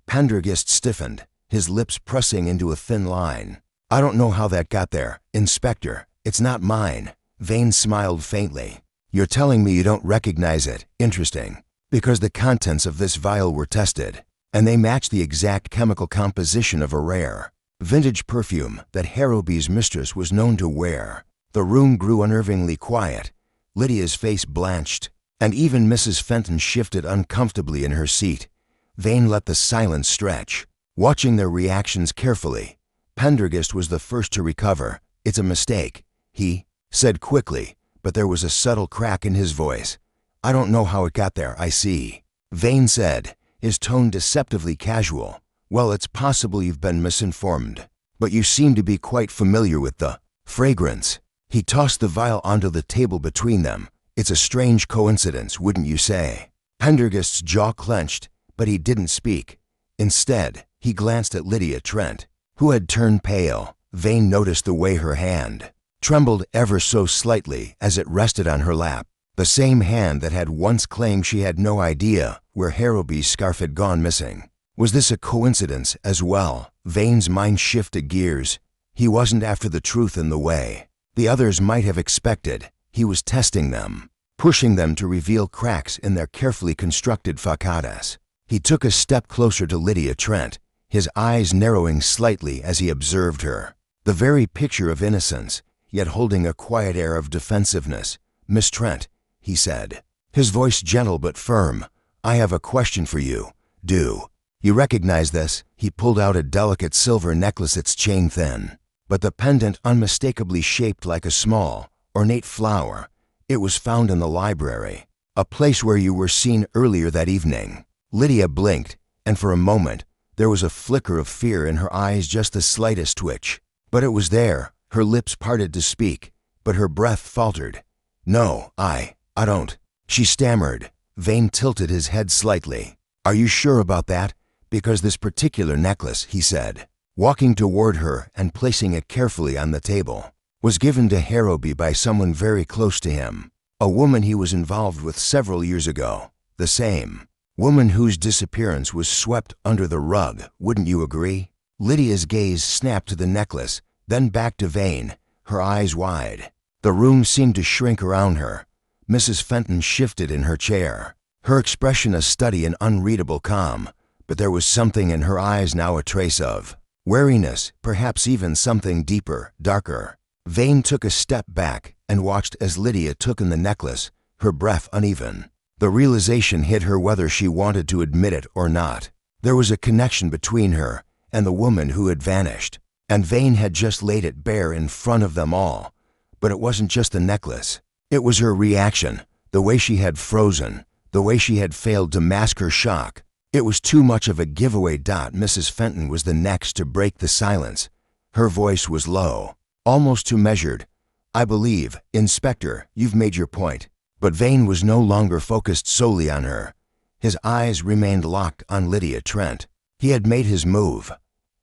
Pendergast stiffened, his lips pressing into a thin line. "I don't know how that got there, Inspector. It's not mine." Vane smiled faintly. "You're telling me you don't recognize it? Interesting. Because the contents of this vial were tested, and they match the exact chemical composition of a rare, vintage perfume that Harrowby's mistress was known to wear." The room grew unnervingly quiet. Lydia's face blanched, and even Mrs. Fenton shifted uncomfortably in her seat. Vane let the silence stretch, watching their reactions carefully. Pendergast was the first to recover. "It's a mistake," he said quickly, but there was a subtle crack in his voice. "I don't know how it got there, I see," Vane said, his tone deceptively casual. "Well, it's possible you've been misinformed, but you seem to be quite familiar with the fragrance." He tossed the vial onto the table between them. "It's a strange coincidence, wouldn't you say?" Pendergast's jaw clenched, but he didn't speak. Instead, he glanced at Lydia Trent, who had turned pale. Vane noticed the way her hand trembled ever so slightly as it rested on her lap, the same hand that had once claimed she had no idea where Harrowby's scarf had gone missing. Was this a coincidence as well? Vane's mind shifted gears. He wasn't after the truth in the way the others might have expected. He was testing them, pushing them to reveal cracks in their carefully constructed facadas. He took a step closer to Lydia Trent, his eyes narrowing slightly as he observed her. The very picture of innocence, yet holding a quiet air of defensiveness. "Miss Trent," he said, his voice gentle but firm, "I have a question for you. Do you recognize this?" He pulled out a delicate silver necklace, its chain thin, but the pendant unmistakably shaped like a small, ornate flower. "It was found in the library, a place where you were seen earlier that evening." Lydia blinked, and for a moment, there was a flicker of fear in her eyes, just the slightest twitch. But it was there. Her lips parted to speak, but her breath faltered. "No, I don't," she stammered. Vane tilted his head slightly. "Are you sure about that? Because this particular necklace," he said, walking toward her and placing it carefully on the table, "was given to Harrowby by someone very close to him, a woman he was involved with several years ago. The same woman whose disappearance was swept under the rug, wouldn't you agree?" Lydia's gaze snapped to the necklace, then back to Vane, her eyes wide. The room seemed to shrink around her. Mrs. Fenton shifted in her chair, her expression a study in unreadable calm, but there was something in her eyes now, a trace of wariness, perhaps even something deeper, darker. Vane took a step back and watched as Lydia took in the necklace, her breath uneven. The realization hit her whether she wanted to admit it or not. There was a connection between her and the woman who had vanished, and Vane had just laid it bare in front of them all. But it wasn't just the necklace. It was her reaction, the way she had frozen, the way she had failed to mask her shock. It was too much of a giveaway. Mrs. Fenton was the next to break the silence. Her voice was low, almost too measured. "I believe, Inspector, you've made your point." But Vane was no longer focused solely on her. His eyes remained locked on Lydia Trent. He had made his move.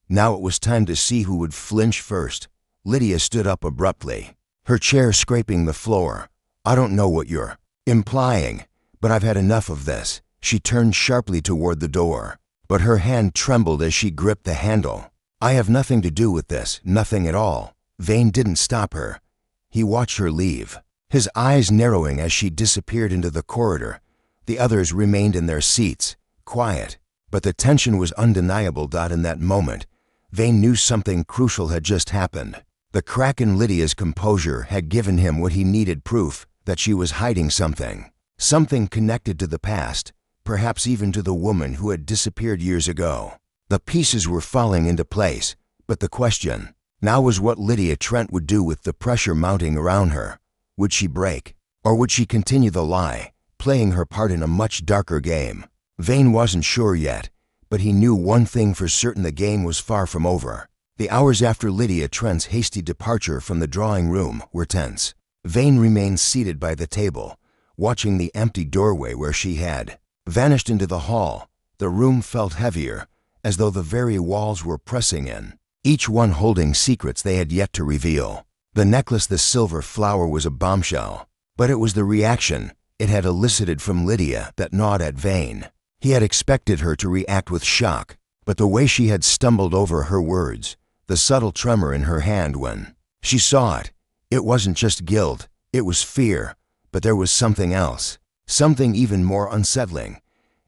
Now it was time to see who would flinch first. Lydia stood up abruptly, her chair scraping the floor. "I don't know what you're implying, but I've had enough of this." She turned sharply toward the door, but her hand trembled as she gripped the handle. "I have nothing to do with this, nothing at all." Vane didn't stop her. He watched her leave, his eyes narrowing as she disappeared into the corridor. The others remained in their seats, quiet, but the tension was undeniable. In that moment, Vane knew something crucial had just happened. The crack in Lydia's composure had given him what he needed, proof that she was hiding something. Something connected to the past, perhaps even to the woman who had disappeared years ago. The pieces were falling into place, but the question now was what Lydia Trent would do with the pressure mounting around her. Would she break, or would she continue the lie, playing her part in a much darker game? Vane wasn't sure yet, but he knew one thing for certain: the game was far from over. The hours after Lydia Trent's hasty departure from the drawing room were tense. Vane remained seated by the table, watching the empty doorway where she had vanished into the hall. The room felt heavier, as though the very walls were pressing in, each one holding secrets they had yet to reveal. The necklace, the silver flower, was a bombshell, but it was the reaction it had elicited from Lydia that gnawed at Vane. He had expected her to react with shock, but the way she had stumbled over her words, the subtle tremor in her hand when she saw it wasn't just guilt, it was fear, but there was something else. Something even more unsettling.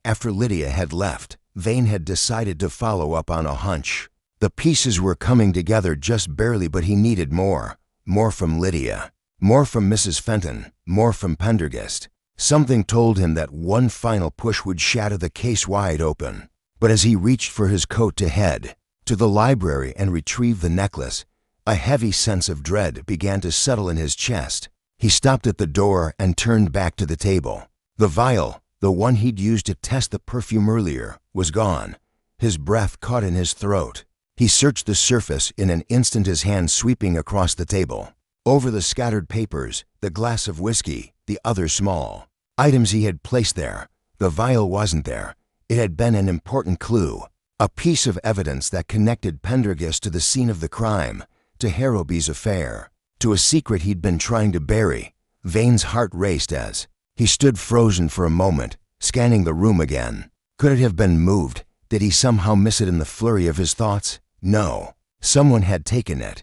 After Lydia had left, Vane had decided to follow up on a hunch. The pieces were coming together just barely, but he needed more. More from Lydia. More from Mrs. Fenton. More from Pendergast. Something told him that one final push would shatter the case wide open. But as he reached for his coat to head to the library and retrieve the necklace, a heavy sense of dread began to settle in his chest. He stopped at the door and turned back to the table. The vial, the one he'd used to test the perfume earlier, was gone. His breath caught in his throat. He searched the surface in an instant, his hand sweeping across the table. Over the scattered papers, the glass of whiskey, the other small items he had placed there. The vial wasn't there. It had been an important clue, a piece of evidence that connected Pendergast to the scene of the crime, to Harrowby's affair, to a secret he'd been trying to bury. Vane's heart raced as he stood frozen for a moment, scanning the room again. Could it have been moved? Did he somehow miss it in the flurry of his thoughts? No. Someone had taken it,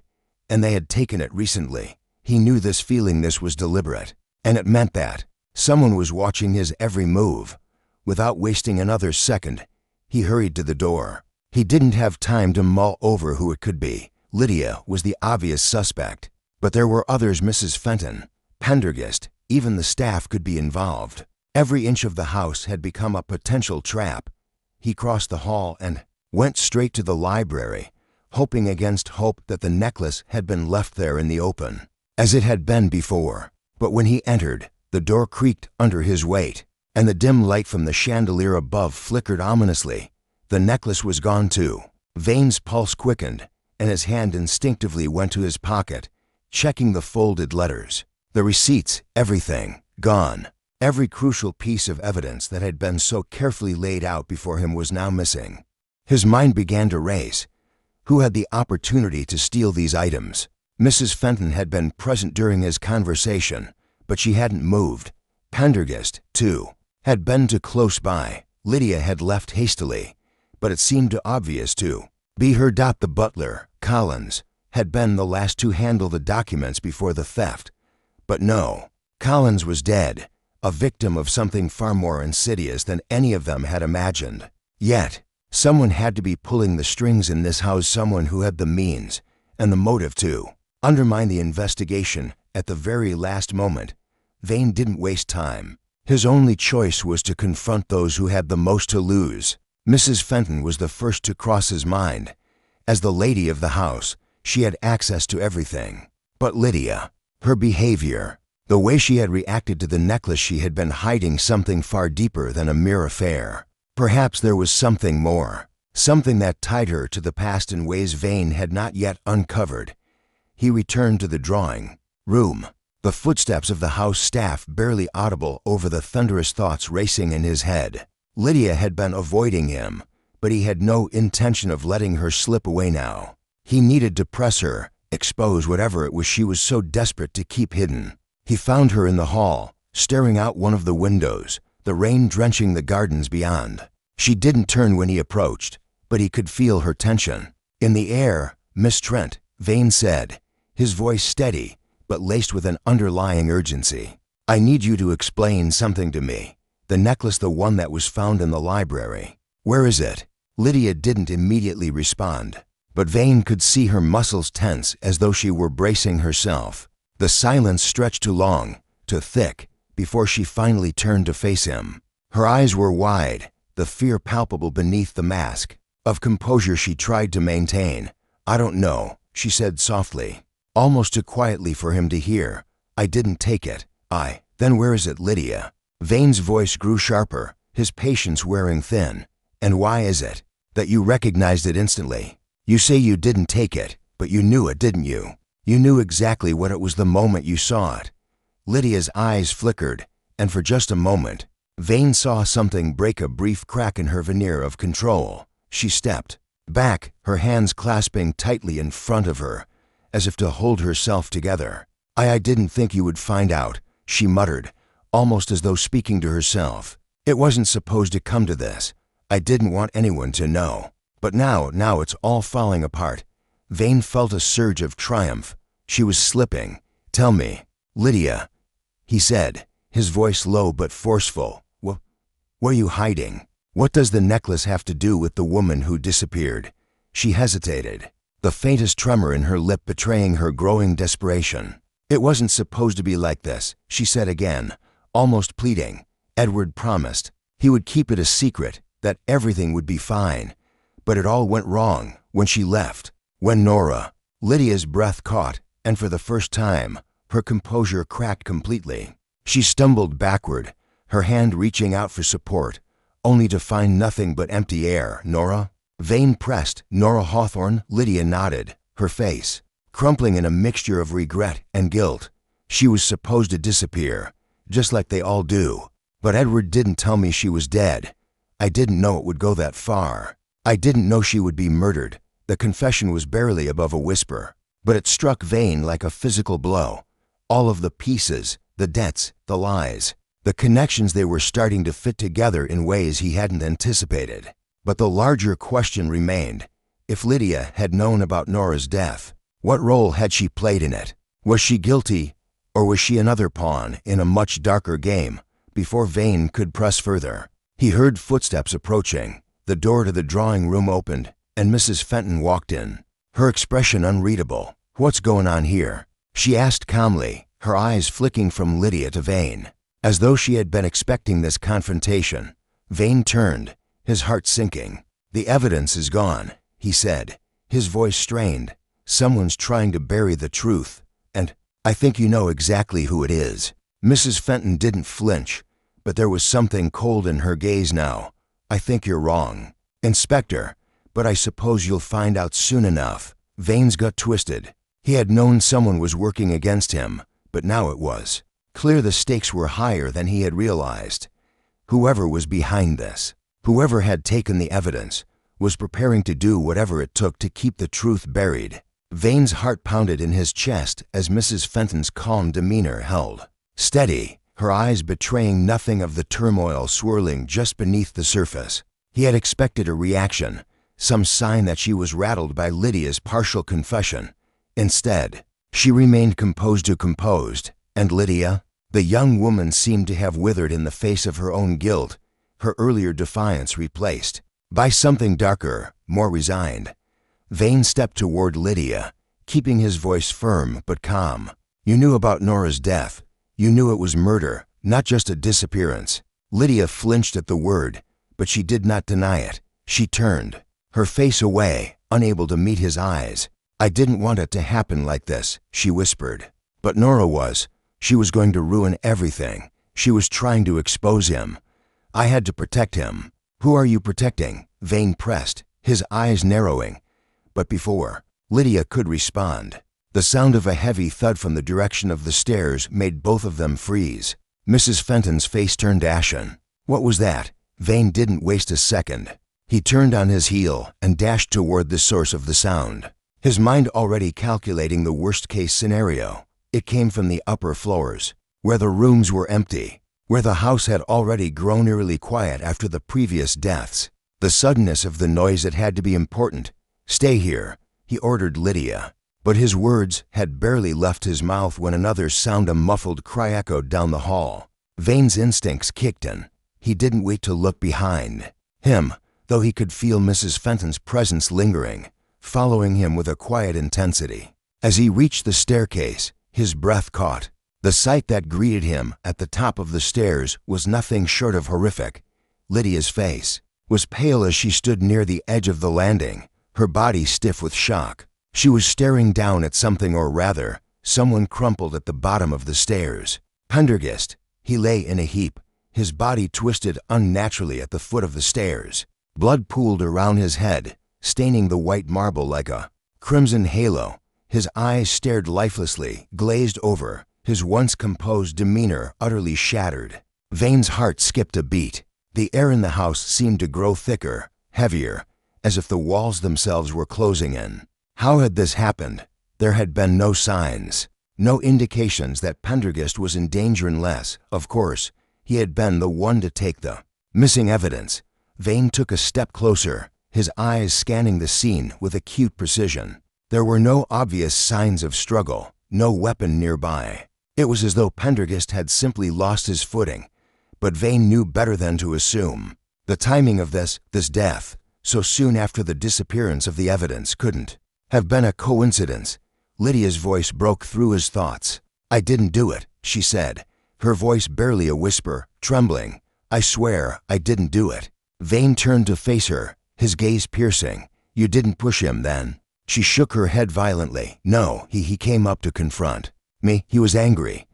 and they had taken it recently. He knew this feeling, this was deliberate, and it meant that someone was watching his every move. Without wasting another second, he hurried to the door. He didn't have time to mull over who it could be. Lydia was the obvious suspect, but there were others. Mrs. Fenton, Pendergast, even the staff could be involved. Every inch of the house had become a potential trap. He crossed the hall and went straight to the library, hoping against hope that the necklace had been left there in the open, as it had been before. But when he entered, the door creaked under his weight, and the dim light from the chandelier above flickered ominously. The necklace was gone too. Vane's pulse quickened, and his hand instinctively went to his pocket, checking the folded letters. The receipts, everything, gone. Every crucial piece of evidence that had been so carefully laid out before him was now missing. His mind began to race. Who had the opportunity to steal these items? Mrs. Fenton had been present during his conversation, but she hadn't moved. Pendergast, too, had been too close by. Lydia had left hastily, but it seemed obvious to be her. The butler, Collins, had been the last to handle the documents before the theft. But no, Collins was dead, a victim of something far more insidious than any of them had imagined. Yet, someone had to be pulling the strings in this house, someone who had the means and the motive to undermine the investigation at the very last moment. Vane didn't waste time. His only choice was to confront those who had the most to lose. Mrs. Fenton was the first to cross his mind. As the lady of the house, she had access to everything. But Lydia, her behavior, the way she had reacted to the necklace, she had been hiding something far deeper than a mere affair. Perhaps there was something more, something that tied her to the past in ways Vane had not yet uncovered. He returned to the drawing room, the footsteps of the house staff barely audible over the thunderous thoughts racing in his head. Lydia had been avoiding him, but he had no intention of letting her slip away now. He needed to press her, expose whatever it was she was so desperate to keep hidden. He found her in the hall, staring out one of the windows, the rain drenching the gardens beyond. She didn't turn when he approached, but he could feel her tension. "In the air, Miss Trent," Vane said, his voice steady, but laced with an underlying urgency. "I need you to explain something to me. The necklace, the one that was found in the library. Where is it?" Lydia didn't immediately respond, but Vane could see her muscles tense as though she were bracing herself. The silence stretched too long, too thick, before she finally turned to face him. Her eyes were wide, the fear palpable beneath the mask of composure she tried to maintain. "I don't know," she said softly, almost too quietly for him to hear. "I didn't take it." Then where is it, Lydia?" Vane's voice grew sharper, his patience wearing thin. "And why is it that you recognized it instantly? You say you didn't take it, but you knew it, didn't you? You knew exactly what it was the moment you saw it." Lydia's eyes flickered, and for just a moment, Vane saw something break, a brief crack in her veneer of control. She stepped back, her hands clasping tightly in front of her, as if to hold herself together. I didn't think you would find out," she muttered, almost as though speaking to herself. "It wasn't supposed to come to this. I didn't want anyone to know. But now it's all falling apart." Vane felt a surge of triumph. She was slipping. "Tell me, Lydia," he said, his voice low but forceful. What are you hiding? What does the necklace have to do with the woman who disappeared?" She hesitated, the faintest tremor in her lip betraying her growing desperation. "It wasn't supposed to be like this," she said again, almost pleading. "Edward promised he would keep it a secret, that everything would be fine. But it all went wrong when she left. When Nora..." Lydia's breath caught, and for the first time, her composure cracked completely. She stumbled backward, her hand reaching out for support, only to find nothing but empty air. "Nora?" Vane pressed. "Nora Hawthorne?" Lydia nodded, her face crumpling in a mixture of regret and guilt. "She was supposed to disappear, just like they all do. But Edward didn't tell me she was dead. I didn't know it would go that far. I didn't know she would be murdered." The confession was barely above a whisper, but it struck Vane like a physical blow. All of the pieces, the debts, the lies, the connections, they were starting to fit together in ways he hadn't anticipated. But the larger question remained. If Lydia had known about Nora's death, what role had she played in it? Was she guilty, or was she another pawn in a much darker game? Before Vane could press further, he heard footsteps approaching. The door to the drawing room opened, and Mrs. Fenton walked in, her expression unreadable. "What's going on here?" she asked calmly, her eyes flicking from Lydia to Vane, as though she had been expecting this confrontation. Vane turned, his heart sinking. "The evidence is gone," he said, his voice strained. "Someone's trying to bury the truth, and I think you know exactly who it is." Mrs. Fenton didn't flinch, but there was something cold in her gaze now. "I think you're wrong, Inspector, but I suppose you'll find out soon enough." Vane's gut twisted. He had known someone was working against him, but now it was clear the stakes were higher than he had realized. Whoever was behind this, whoever had taken the evidence, was preparing to do whatever it took to keep the truth buried. Vane's heart pounded in his chest as Mrs. Fenton's calm demeanor held steady, her eyes betraying nothing of the turmoil swirling just beneath the surface. He had expected a reaction, some sign that she was rattled by Lydia's partial confession. Instead, she remained composed. "And Lydia?" The young woman seemed to have withered in the face of her own guilt, her earlier defiance replaced by something darker, more resigned. Vane stepped toward Lydia, keeping his voice firm but calm. "You knew about Nora's death. You knew it was murder, not just a disappearance." Lydia flinched at the word, but she did not deny it. She turned, her face away, unable to meet his eyes. "I didn't want it to happen like this," she whispered. "But Nora was. She was going to ruin everything. She was trying to expose him. I had to protect him." "Who are you protecting?" Vane pressed, his eyes narrowing. But before Lydia could respond, the sound of a heavy thud from the direction of the stairs made both of them freeze. Mrs. Fenton's face turned ashen. "What was that?" Vane didn't waste a second. He turned on his heel and dashed toward the source of the sound, his mind already calculating the worst-case scenario. It came from the upper floors, where the rooms were empty, where the house had already grown eerily quiet after the previous deaths. The suddenness of the noise had to be important. "Stay here," he ordered Lydia. But his words had barely left his mouth when another sound, a muffled cry, echoed down the hall. Vane's instincts kicked in. He didn't wait to look behind him, though he could feel Mrs. Fenton's presence lingering, following him with a quiet intensity. As he reached the staircase, his breath caught. The sight that greeted him at the top of the stairs was nothing short of horrific. Lydia's face was pale as she stood near the edge of the landing, her body stiff with shock. She was staring down at something, or rather, someone crumpled at the bottom of the stairs. Pendergast. He lay in a heap, his body twisted unnaturally at the foot of the stairs. Blood pooled around his head, staining the white marble like a crimson halo. His eyes stared lifelessly, glazed over, his once composed demeanor utterly shattered. Vane's heart skipped a beat. The air in the house seemed to grow thicker, heavier, as if the walls themselves were closing in. How had this happened? There had been no signs, no indications that Pendergast was in danger unless, of course, he had been the one to take the missing evidence. Vane took a step closer, his eyes scanning the scene with acute precision. There were no obvious signs of struggle, no weapon nearby. It was as though Pendergast had simply lost his footing, but Vane knew better than to assume. The timing of this death, so soon after the disappearance of the evidence, couldn't have been a coincidence. Lydia's voice broke through his thoughts. "I didn't do it," she said, her voice barely a whisper, trembling. "I swear I didn't do it." Vane turned to face her, his gaze piercing. "You didn't push him, then?" She shook her head violently. "No, he came up to confront me. He was angry.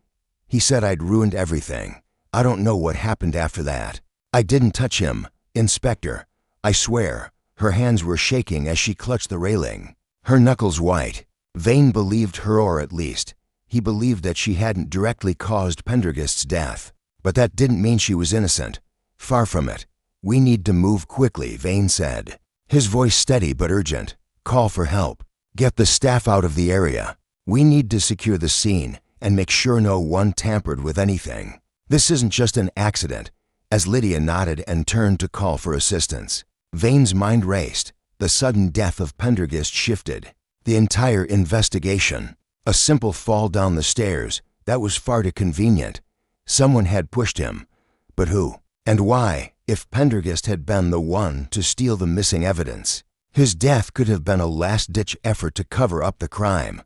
He said I'd ruined everything. I don't know what happened after that. I didn't touch him, Inspector. I swear." Her hands were shaking as she clutched the railing, her knuckles white. Vane believed her, or at least, he believed that she hadn't directly caused Pendergast's death. But that didn't mean she was innocent. Far from it. "We need to move quickly," Vane said, his voice steady but urgent. "Call for help. Get the staff out of the area. We need to secure the scene and make sure no one tampered with anything. This isn't just an accident." As Lydia nodded and turned to call for assistance, Vane's mind raced. The sudden death of Pendergast shifted the entire investigation. A simple fall down the stairs, that was far too convenient. Someone had pushed him. But who? And why, if Pendergast had been the one to steal the missing evidence? His death could have been a last-ditch effort to cover up the crime.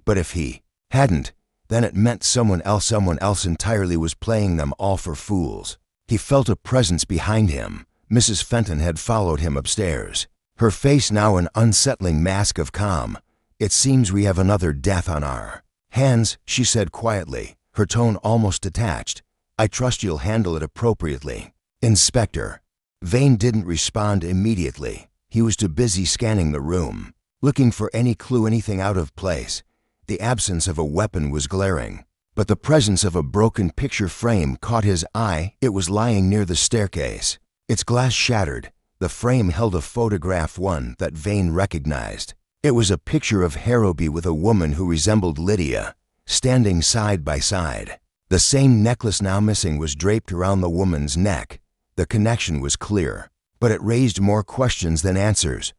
But if he hadn't, then it meant someone else entirely was playing them all for fools. He felt a presence behind him. Mrs. Fenton had followed him upstairs, her face now an unsettling mask of calm. "It seems we have another death on our hands," she said quietly, her tone almost detached. "I trust you'll handle it appropriately, Inspector." Vane didn't respond immediately. He was too busy scanning the room, looking for any clue, anything out of place. The absence of a weapon was glaring, but the presence of a broken picture frame caught his eye. It was lying near the staircase, its glass shattered. The frame held a photograph, one that Vane recognized. It was a picture of Harrowby with a woman who resembled Lydia, standing side by side. The same necklace now missing was draped around the woman's neck. The connection was clear, but it raised more questions than answers.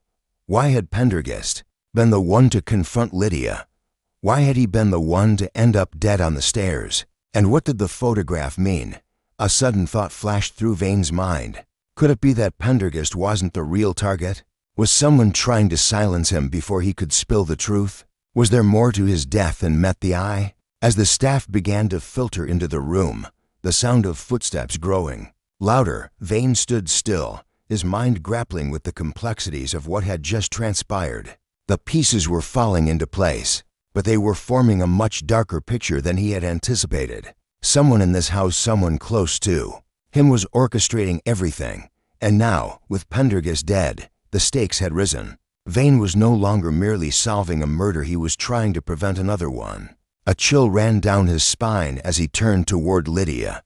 Why had Pendergast been the one to confront Lydia? Why had he been the one to end up dead on the stairs? And what did the photograph mean? A sudden thought flashed through Vane's mind. Could it be that Pendergast wasn't the real target? Was someone trying to silence him before he could spill the truth? Was there more to his death than met the eye? As the staff began to filter into the room, the sound of footsteps growing louder, Vane stood still, his mind grappling with the complexities of what had just transpired. The pieces were falling into place, but they were forming a much darker picture than he had anticipated. Someone in this house, someone close to him, was orchestrating everything, and now, with Pendergast dead, the stakes had risen. Vane was no longer merely solving a murder, he was trying to prevent another one. A chill ran down his spine as he turned toward Lydia,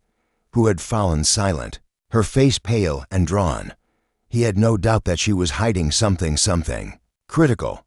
who had fallen silent, her face pale and drawn. He had no doubt that she was hiding something critical.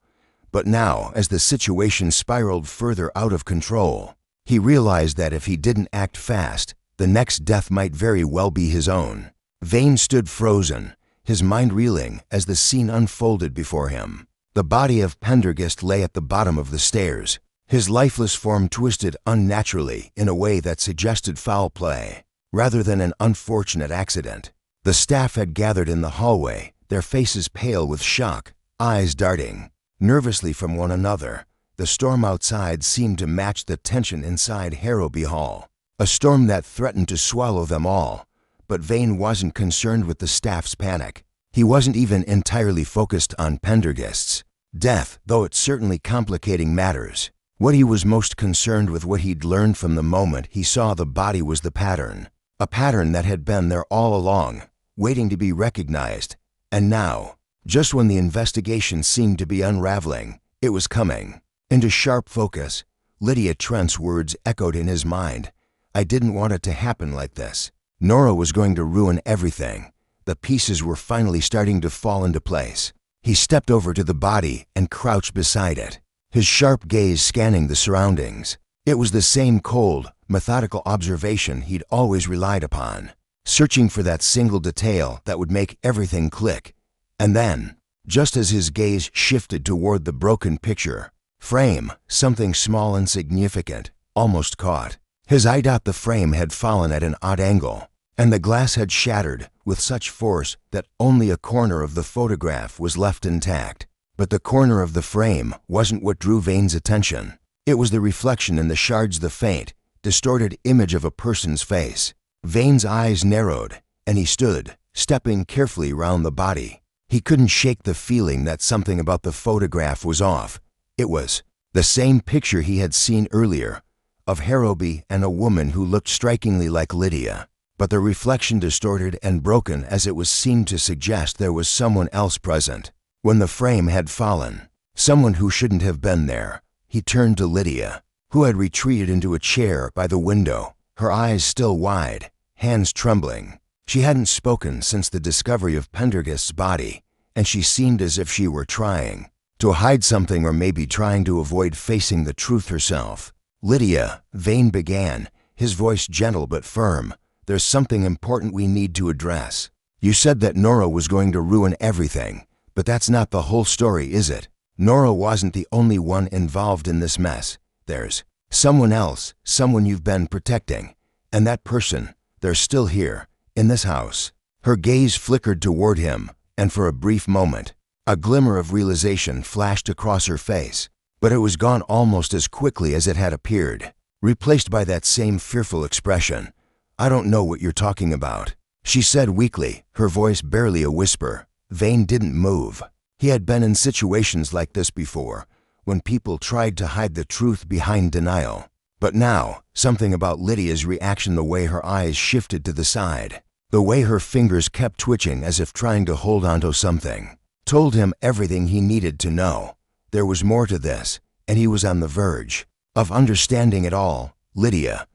But now, as the situation spiraled further out of control, he realized that if he didn't act fast, the next death might very well be his own. Vane stood frozen, his mind reeling as the scene unfolded before him. The body of Pendergast lay at the bottom of the stairs, his lifeless form twisted unnaturally in a way that suggested foul play, rather than an unfortunate accident. The staff had gathered in the hallway, their faces pale with shock, eyes darting nervously from one another. The storm outside seemed to match the tension inside Harrowby Hall, a storm that threatened to swallow them all. But Vane wasn't concerned with the staff's panic. He wasn't even entirely focused on Pendergast's death, though it's certainly complicating matters. What he was most concerned with, what he'd learned from the moment he saw the body, was the pattern. A pattern that had been there all along, waiting to be recognized. And now, just when the investigation seemed to be unraveling, it was coming into sharp focus. Lydia Trent's words echoed in his mind. I didn't want it to happen like this. Nora was going to ruin everything. The pieces were finally starting to fall into place. He stepped over to the body and crouched beside it, his sharp gaze scanning the surroundings. It was the same cold, methodical observation he'd always relied upon, searching for that single detail that would make everything click. And then, just as his gaze shifted toward the broken picture frame, something small and significant almost caught his eye. The frame had fallen at an odd angle, and the glass had shattered with such force that only a corner of the photograph was left intact. But the corner of the frame wasn't what drew Vane's attention. It was the reflection in the shards, the faint, distorted image of a person's face. Vane's eyes narrowed, and he stood, stepping carefully round the body. He couldn't shake the feeling that something about the photograph was off. It was the same picture he had seen earlier, of Harrowby and a woman who looked strikingly like Lydia. But the reflection, distorted and broken as it was, seemed to suggest there was someone else present. When the frame had fallen, someone who shouldn't have been there, he turned to Lydia, who had retreated into a chair by the window, her eyes still wide, hands trembling. She hadn't spoken since the discovery of Pendergast's body, and she seemed as if she were trying to hide something, or maybe trying to avoid facing the truth herself. Lydia, Vane began, his voice gentle but firm, there's something important we need to address. You said that Nora was going to ruin everything, but that's not the whole story, is it? Nora wasn't the only one involved in this mess. There's someone else, someone you've been protecting, and that person, they're still here, in this house. Her gaze flickered toward him, and for a brief moment, a glimmer of realization flashed across her face, but it was gone almost as quickly as it had appeared, replaced by that same fearful expression. I don't know what you're talking about, she said weakly, her voice barely a whisper. Vane didn't move. He had been in situations like this before, when people tried to hide the truth behind denial. But now, something about Lydia's reaction, the way her eyes shifted to the side, the way her fingers kept twitching as if trying to hold onto something, told him everything he needed to know. There was more to this, and he was on the verge of understanding it all. Lydia,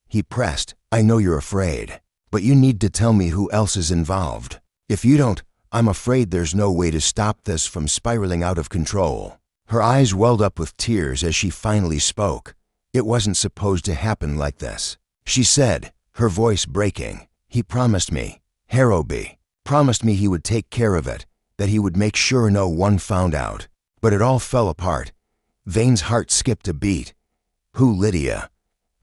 he pressed, I know you're afraid, but you need to tell me who else is involved. If you don't, I'm afraid there's no way to stop this from spiraling out of control. Her eyes welled up with tears as she finally spoke. It wasn't supposed to happen like this, she said, her voice breaking. He promised me, Harrowby, promised me he would take care of it, that he would make sure no one found out. But it all fell apart. Vane's heart skipped a beat. Who, Lydia?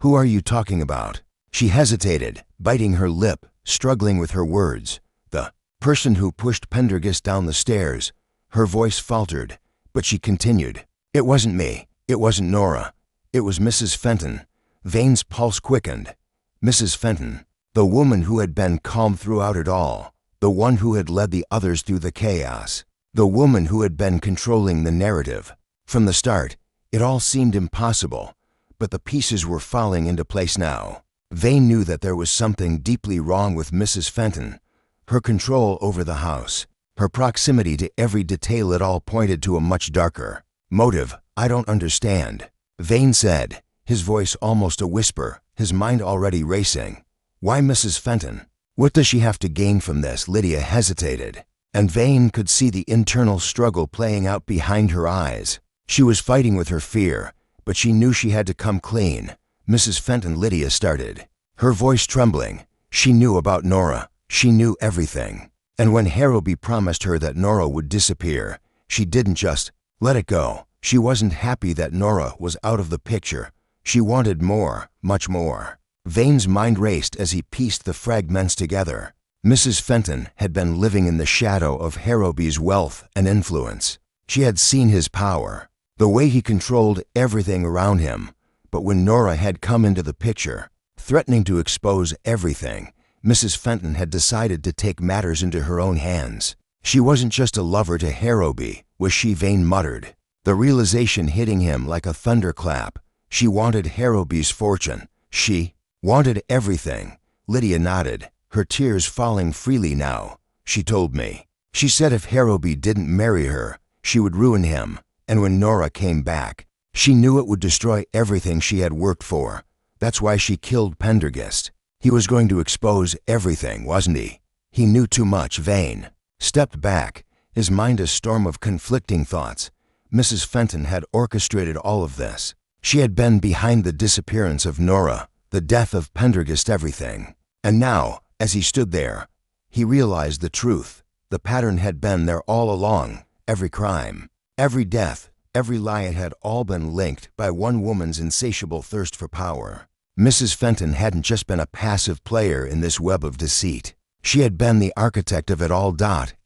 Who are you talking about? She hesitated, biting her lip, struggling with her words. The person who pushed Pendergast down the stairs. Her voice faltered, but she continued. It wasn't me. It wasn't Nora. It was Mrs. Fenton. Vane's pulse quickened. Mrs. Fenton, the woman who had been calm throughout it all, the one who had led the others through the chaos, the woman who had been controlling the narrative. From the start, it all seemed impossible, but the pieces were falling into place now. Vane knew that there was something deeply wrong with Mrs. Fenton. Her control over the house, her proximity to every detail, it all pointed to a much darker motive. I don't understand, Vane said, his voice almost a whisper, his mind already racing. Why Mrs. Fenton? What does she have to gain from this? Lydia hesitated, and Vane could see the internal struggle playing out behind her eyes. She was fighting with her fear, but she knew she had to come clean. Mrs. Fenton, Lydia started, her voice trembling. She knew about Nora. She knew everything. And when Harrowby promised her that Nora would disappear, she didn't just let it go. She wasn't happy that Nora was out of the picture. She wanted more, much more. Vane's mind raced as he pieced the fragments together. Mrs. Fenton had been living in the shadow of Harrowby's wealth and influence. She had seen his power, the way he controlled everything around him. But when Nora had come into the picture, threatening to expose everything, Mrs. Fenton had decided to take matters into her own hands. She wasn't just a lover to Harrowby, was she? Vane muttered, the realization hitting him like a thunderclap. She wanted Harrowby's fortune. She wanted everything. Lydia nodded, her tears falling freely now. She told me. She said if Harrowby didn't marry her, she would ruin him. And when Nora came back, she knew it would destroy everything she had worked for. That's why she killed Pendergast. He was going to expose everything, wasn't he? He knew too much. Vane stepped back, his mind a storm of conflicting thoughts. Mrs. Fenton had orchestrated all of this. She had been behind the disappearance of Nora, the death of Pendergast, everything. And now, as he stood there, he realized the truth. The pattern had been there all along. Every crime, every death, every lie, it had all been linked by one woman's insatiable thirst for power. Mrs. Fenton hadn't just been a passive player in this web of deceit. She had been the architect of it all.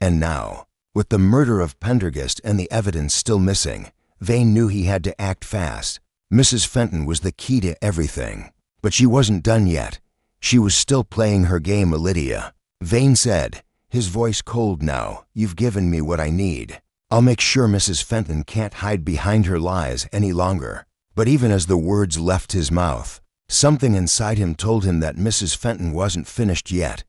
And now, with the murder of Pendergast and the evidence still missing, Vane knew he had to act fast. Mrs. Fenton was the key to everything. But she wasn't done yet. She was still playing her game. Lydia, Vane said, his voice cold now, you've given me what I need. I'll make sure Mrs. Fenton can't hide behind her lies any longer. But even as the words left his mouth, something inside him told him that Mrs. Fenton wasn't finished yet.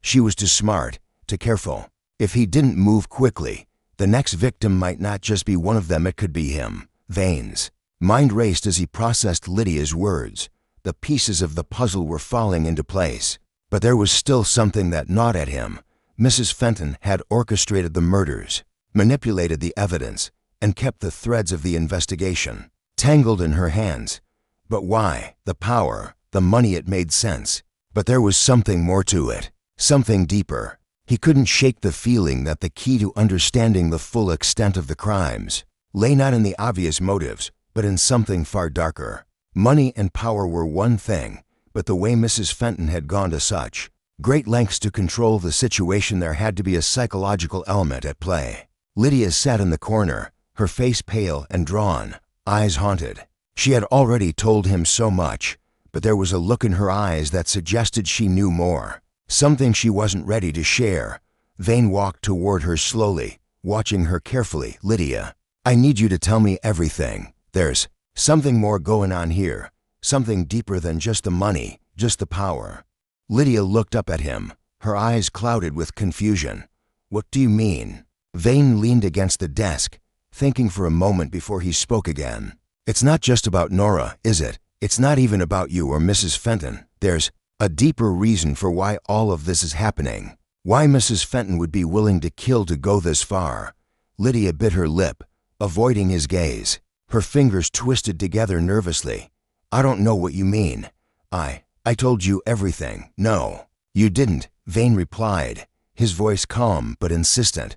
She was too smart, too careful. If he didn't move quickly, the next victim might not just be one of them, it could be him. Vane's mind raced as he processed Lydia's words. The pieces of the puzzle were falling into place. But there was still something that gnawed at him. Mrs. Fenton had orchestrated the murders, manipulated the evidence, and kept the threads of the investigation tangled in her hands. But why? The power, the money, it made sense. But there was something more to it, something deeper. He couldn't shake the feeling that the key to understanding the full extent of the crimes lay not in the obvious motives, but in something far darker. Money and power were one thing, but the way Mrs. Fenton had gone to such great lengths to control the situation, there had to be a psychological element at play. Lydia sat in the corner, her face pale and drawn, eyes haunted. She had already told him so much, but there was a look in her eyes that suggested she knew more, something she wasn't ready to share. Vane walked toward her slowly, watching her carefully. Lydia, I need you to tell me everything. There's something more going on here, something deeper than just the money, just the power. Lydia looked up at him, her eyes clouded with confusion. What do you mean? Vane leaned against the desk, thinking for a moment before he spoke again. It's not just about Nora, is it? It's not even about you or Mrs. Fenton. There's a deeper reason for why all of this is happening. Why Mrs. Fenton would be willing to kill to go this far. Lydia bit her lip, avoiding his gaze. Her fingers twisted together nervously. I don't know what you mean. I told you everything. No, you didn't, Vane replied, his voice calm but insistent.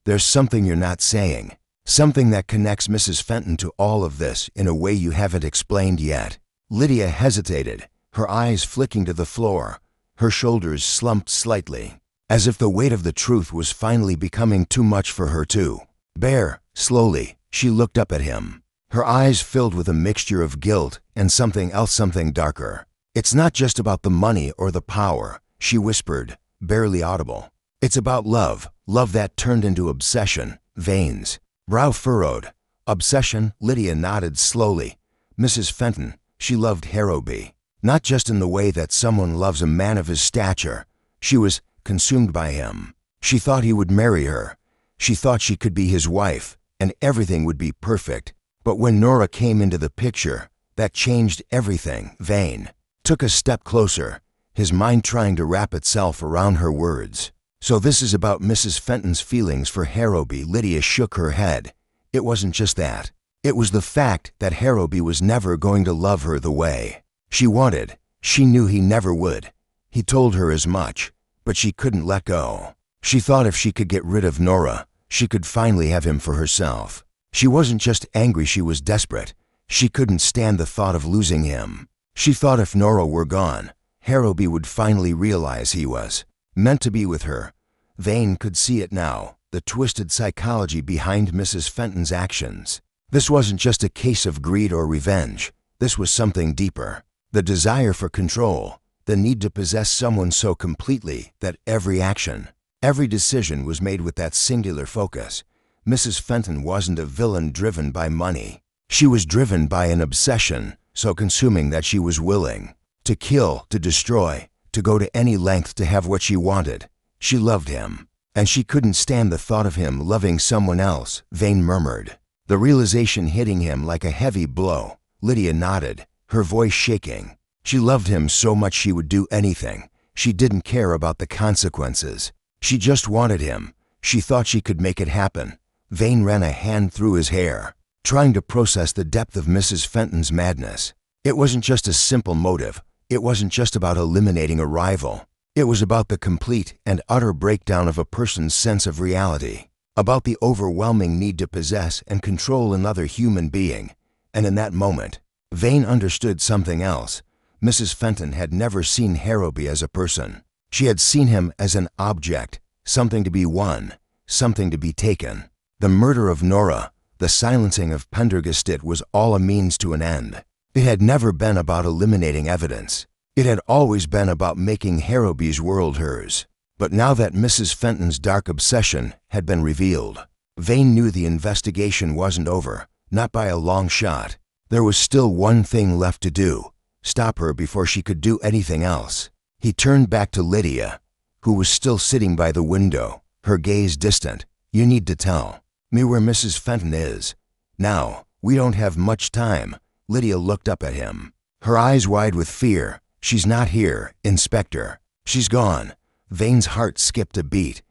There's something you're not saying. Something that connects Mrs. Fenton to all of this in a way you haven't explained yet. Lydia hesitated, her eyes flicking to the floor, her shoulders slumped slightly, as if the weight of the truth was finally becoming too much for her to bear. Slowly, she looked up at him, her eyes filled with a mixture of guilt and something else, something darker. "It's not just about the money or the power," she whispered, barely audible. "It's about love, love that turned into obsession." Vane's brow furrowed. "Obsession?" Lydia nodded slowly. "Mrs. Fenton, she loved Harrowby. Not just in the way that someone loves a man of his stature. She was consumed by him. She thought he would marry her. She thought she could be his wife, and everything would be perfect. But when Nora came into the picture, that changed everything." Vane took a step closer, his mind trying to wrap itself around her words. "So this is about Mrs. Fenton's feelings for Harrowby." Lydia shook her head. It wasn't just that. It was the fact that Harrowby was never going to love her the way she wanted. She knew he never would. He told her as much, but she couldn't let go. She thought if she could get rid of Nora, she could finally have him for herself. She wasn't just angry, she was desperate. She couldn't stand the thought of losing him. She thought if Nora were gone, Harrowby would finally realize he was meant to be with her. Vane could see it now, the twisted psychology behind Mrs. Fenton's actions. This wasn't just a case of greed or revenge. This was something deeper. The desire for control, the need to possess someone so completely that every action, every decision was made with that singular focus. Mrs. Fenton wasn't a villain driven by money. She was driven by an obsession so consuming that she was willing to kill, to destroy, to go to any length to have what she wanted. She loved him, and she couldn't stand the thought of him loving someone else. Vane murmured, the realization hitting him like a heavy blow. Lydia nodded, her voice shaking. She loved him so much she would do anything. She didn't care about the consequences. She just wanted him. She thought she could make it happen. Vane ran a hand through his hair, trying to process the depth of Mrs. Fenton's madness. It wasn't just a simple motive. It wasn't just about eliminating a rival. It was about the complete and utter breakdown of a person's sense of reality, about the overwhelming need to possess and control another human being. And in that moment, Vane understood something else. Mrs. Fenton had never seen Harrowby as a person. She had seen him as an object, something to be won, something to be taken. The murder of Nora, the silencing of Pendergast was all a means to an end. It had never been about eliminating evidence. It had always been about making Harrowby's world hers. But now that Mrs. Fenton's dark obsession had been revealed, Vane knew the investigation wasn't over, not by a long shot. There was still one thing left to do, stop her before she could do anything else. He turned back to Lydia, who was still sitting by the window, her gaze distant. "You need to tell me where Mrs. Fenton is. Now, we don't have much time." Lydia looked up at him, her eyes wide with fear. "She's not here, Inspector. She's gone." Vane's heart skipped a beat.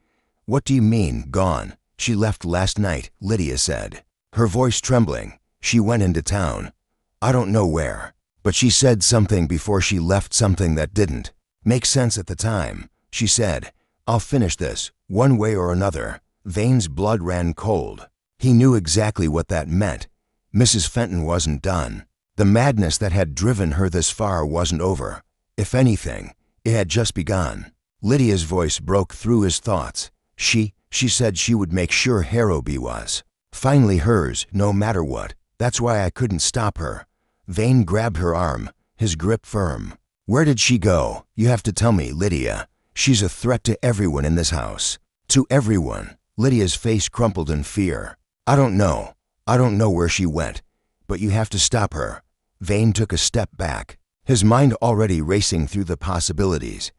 "What do you mean, gone?" "She left last night," Lydia said, her voice trembling. "She went into town. I don't know where, but she said something before she left, something that didn't make sense at the time. She said, 'I'll finish this, one way or another.'" Vane's blood ran cold. He knew exactly what that meant. Mrs. Fenton wasn't done. The madness that had driven her this far wasn't over. If anything, it had just begun. Lydia's voice broke through his thoughts. She said she would make sure Harrowby was finally hers, no matter what. That's why I couldn't stop her." Vane grabbed her arm, his grip firm. "Where did she go? You have to tell me, Lydia. She's a threat to everyone in this house." "To everyone." Lydia's face crumpled in fear. I don't know where she went, but you have to stop her." Vane took a step back, his mind already racing through the possibilities.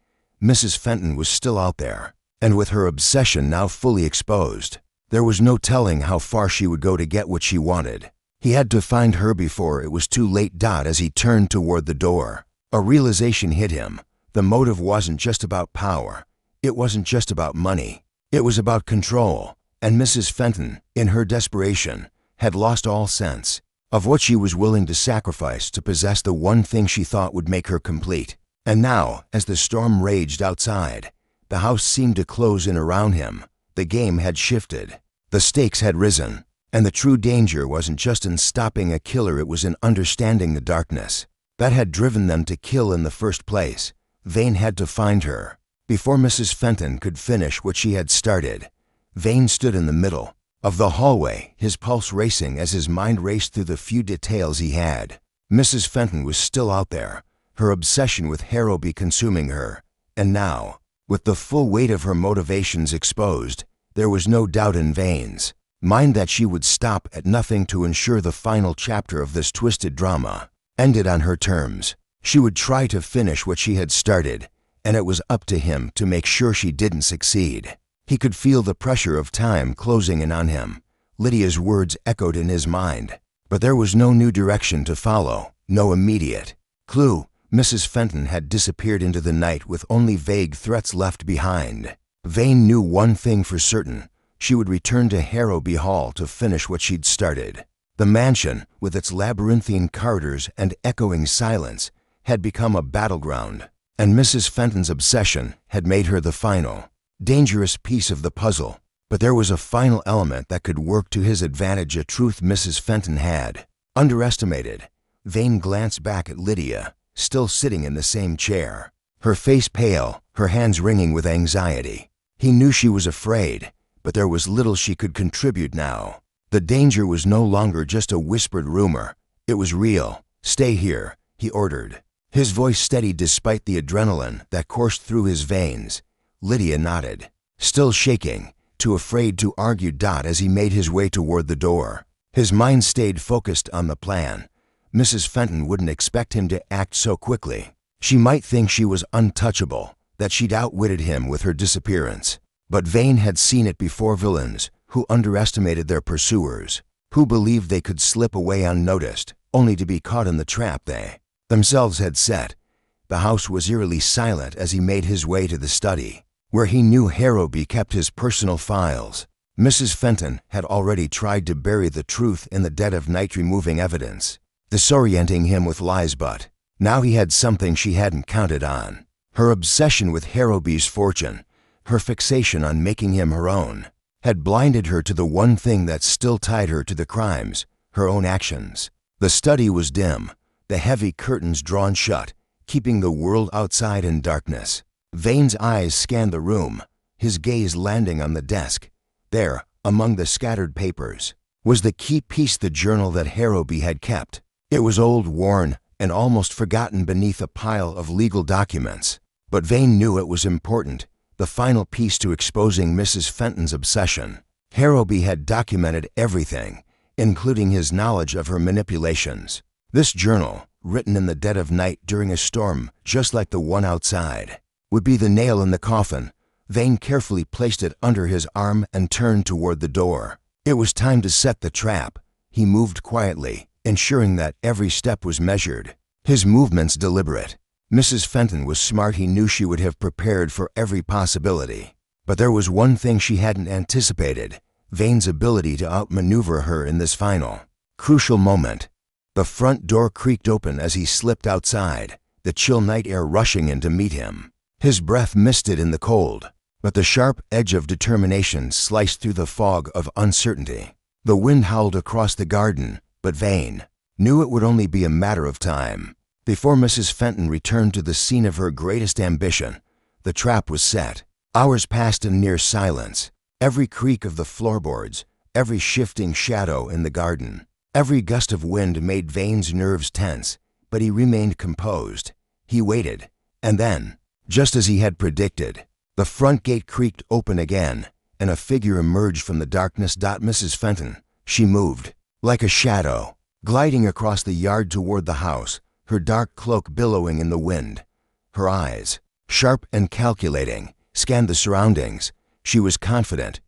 Mrs. Fenton was still out there, and with her obsession now fully exposed, there was no telling how far she would go to get what she wanted. He had to find her before it was too late. As he turned toward the door, a realization hit him. The motive wasn't just about power. It wasn't just about money. It was about control. And Mrs. Fenton, in her desperation, had lost all sense of what she was willing to sacrifice to possess the one thing she thought would make her complete. And now, as the storm raged outside, the house seemed to close in around him. The game had shifted. The stakes had risen. And the true danger wasn't just in stopping a killer, it was in understanding the darkness. that had driven them to kill in the first place. Vane had to find her. Before Mrs. Fenton could finish what she had started, Vane stood in the middle of the hallway, his pulse racing as his mind raced through the few details he had. Mrs. Fenton was still out there, her obsession with Harrowby consuming her, and now, with the full weight of her motivations exposed, there was no doubt in Vane's mind that she would stop at nothing to ensure the final chapter of this twisted drama ended on her terms. She would try to finish what she had started, and it was up to him to make sure she didn't succeed. He could feel the pressure of time closing in on him. Lydia's words echoed in his mind, but there was no new direction to follow, no immediate clue. Mrs. Fenton had disappeared into the night with only vague threats left behind. Vane knew one thing for certain: she would return to Harrowby Hall to finish what she'd started. The mansion, with its labyrinthine corridors and echoing silence, had become a battleground, and Mrs. Fenton's obsession had made her the final, dangerous piece of the puzzle. But there was a final element that could work to his advantage, a truth Mrs. Fenton had underestimated. Vane glanced back at Lydia, still sitting in the same chair, her face pale, her hands wringing with anxiety. He knew she was afraid, but there was little she could contribute now. The danger was no longer just a whispered rumor. It was real. "Stay here," he ordered, his voice steady despite the adrenaline that coursed through his veins. Lydia nodded, still shaking, too afraid to argue. As he made his way toward the door, his mind stayed focused on the plan. Mrs. Fenton wouldn't expect him to act so quickly. She might think she was untouchable, that she'd outwitted him with her disappearance. But Vane had seen it before: villains who underestimated their pursuers, who believed they could slip away unnoticed, only to be caught in the trap they themselves had set. The house was eerily silent as he made his way to the study, where he knew Harrowby kept his personal files. Mrs. Fenton had already tried to bury the truth in the dead of night, removing evidence, disorienting him with lies, but now he had something she hadn't counted on. Her obsession with Harrowby's fortune, her fixation on making him her own, had blinded her to the one thing that still tied her to the crimes: her own actions. The study was dim, the heavy curtains drawn shut, keeping the world outside in darkness. Vane's eyes scanned the room, his gaze landing on the desk. There, among the scattered papers, was the key piece, the journal that Harrowby had kept. It was old, worn, and almost forgotten beneath a pile of legal documents. But Vane knew it was important, the final piece to exposing Mrs. Fenton's obsession. Harrowby had documented everything, including his knowledge of her manipulations. This journal, written in the dead of night during a storm just like the one outside, would be the nail in the coffin. Vane carefully placed it under his arm and turned toward the door. It was time to set the trap. He moved quietly, ensuring that every step was measured, his movements deliberate. Mrs. Fenton was smart. He knew she would have prepared for every possibility. But there was one thing she hadn't anticipated: Vane's ability to outmaneuver her in this final, crucial moment. The front door creaked open as he slipped outside, the chill night air rushing in to meet him. His breath misted in the cold, but the sharp edge of determination sliced through the fog of uncertainty. The wind howled across the garden, but Vane knew it would only be a matter of time before Mrs. Fenton returned to the scene of her greatest ambition. The trap was set. Hours passed in near silence. Every creak of the floorboards, every shifting shadow in the garden, every gust of wind made Vane's nerves tense, but he remained composed. He waited, and then, just as he had predicted, the front gate creaked open again, and a figure emerged from the darkness. Mrs. Fenton. She moved, like a shadow, gliding across the yard toward the house, her dark cloak billowing in the wind. Her eyes, sharp and calculating, scanned the surroundings. She was confident,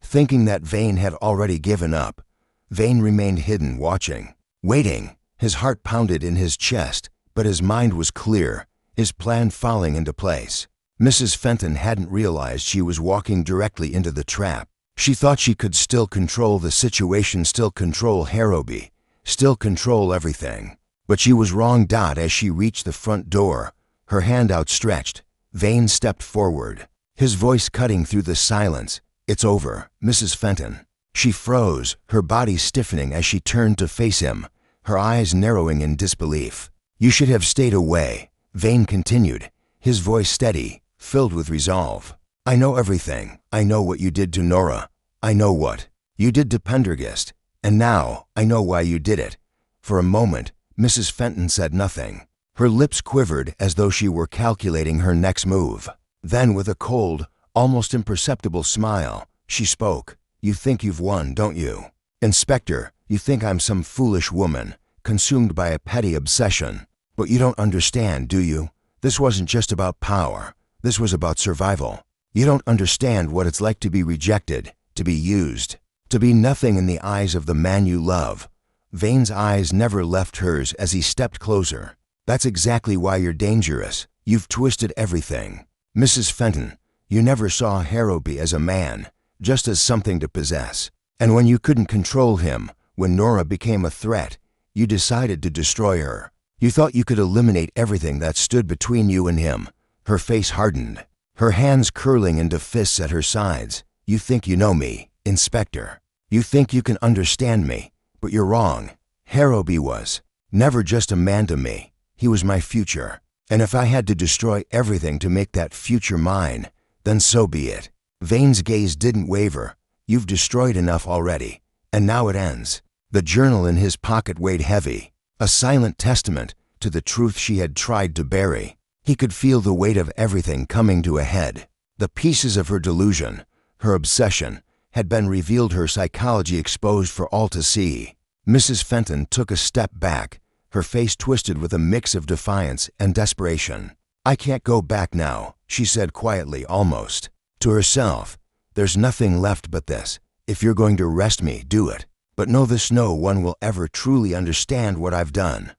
thinking that Vane had already given up. Vane remained hidden, watching, waiting. His heart pounded in his chest, but his mind was clear, his plan falling into place. Mrs. Fenton hadn't realized she was walking directly into the trap. She thought she could still control the situation, still control Harrowby, still control everything. But she was wrong. As she reached the front door, her hand outstretched, Vane stepped forward, his voice cutting through the silence. "It's over, Mrs. Fenton." She froze, her body stiffening as she turned to face him, her eyes narrowing in disbelief. You should have stayed away, Vane continued, his voice steady, filled with resolve. I know everything. I know what you did to Nora. I know what you did to Pendergast. And now I know why you did it. For a moment, Mrs. Fenton said nothing. Her lips quivered as though she were calculating her next move. Then, with a cold, almost imperceptible smile, she spoke. You think you've won, don't you? Inspector, you think I'm some foolish woman, consumed by a petty obsession. But you don't understand, do you? This wasn't just about power. This was about survival. You don't understand what it's like to be rejected, to be used, to be nothing in the eyes of the man you love. Vane's eyes never left hers as he stepped closer. That's exactly why you're dangerous. You've twisted everything. Mrs. Fenton, you never saw Harrowby as a man, just as something to possess. And when you couldn't control him, when Nora became a threat, you decided to destroy her. You thought you could eliminate everything that stood between you and him. Her face hardened, her hands curling into fists at her sides. You think you know me, Inspector. You think you can understand me, but you're wrong. Harrowby was never just a man to me. He was my future. And if I had to destroy everything to make that future mine, then so be it. Vane's gaze didn't waver. You've destroyed enough already, and now it ends. The journal in his pocket weighed heavy, a silent testament to the truth she had tried to bury. He could feel the weight of everything coming to a head. The pieces of her delusion, her obsession, had been revealed, her psychology exposed for all to see. Mrs. Fenton took a step back, her face twisted with a mix of defiance and desperation. I can't go back now, she said quietly, almost to herself. There's nothing left but this. If you're going to arrest me, do it. But know this, no one will ever truly understand what I've done.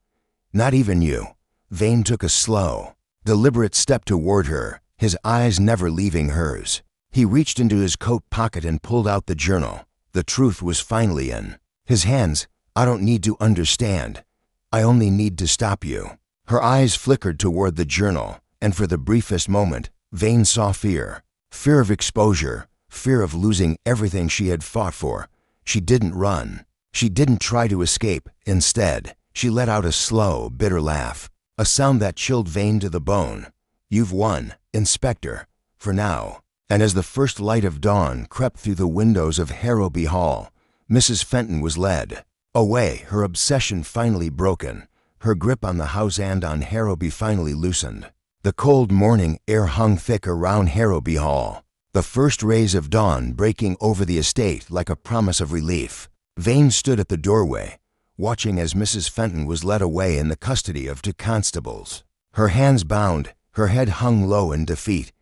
Not even you. Vane took a slow, deliberate step toward her, his eyes never leaving hers. He reached into his coat pocket and pulled out the journal. The truth was finally in his hands. I don't need to understand. I only need to stop you. Her eyes flickered toward the journal, and for the briefest moment, Vane saw fear. Fear of exposure, fear of losing everything she had fought for. She didn't run. She didn't try to escape. Instead, she let out a slow, bitter laugh, a sound that chilled Vane to the bone. You've won, Inspector, for now. And as the first light of dawn crept through the windows of Harrowby Hall, Mrs. Fenton was led away, her obsession finally broken, her grip on the house and on Harrowby finally loosened. The cold morning air hung thick around Harrowby Hall, the first rays of dawn breaking over the estate like a promise of relief. Vane stood at the doorway, watching as Mrs. Fenton was led away in the custody of 2 constables. Her hands bound, her head hung low in defeat.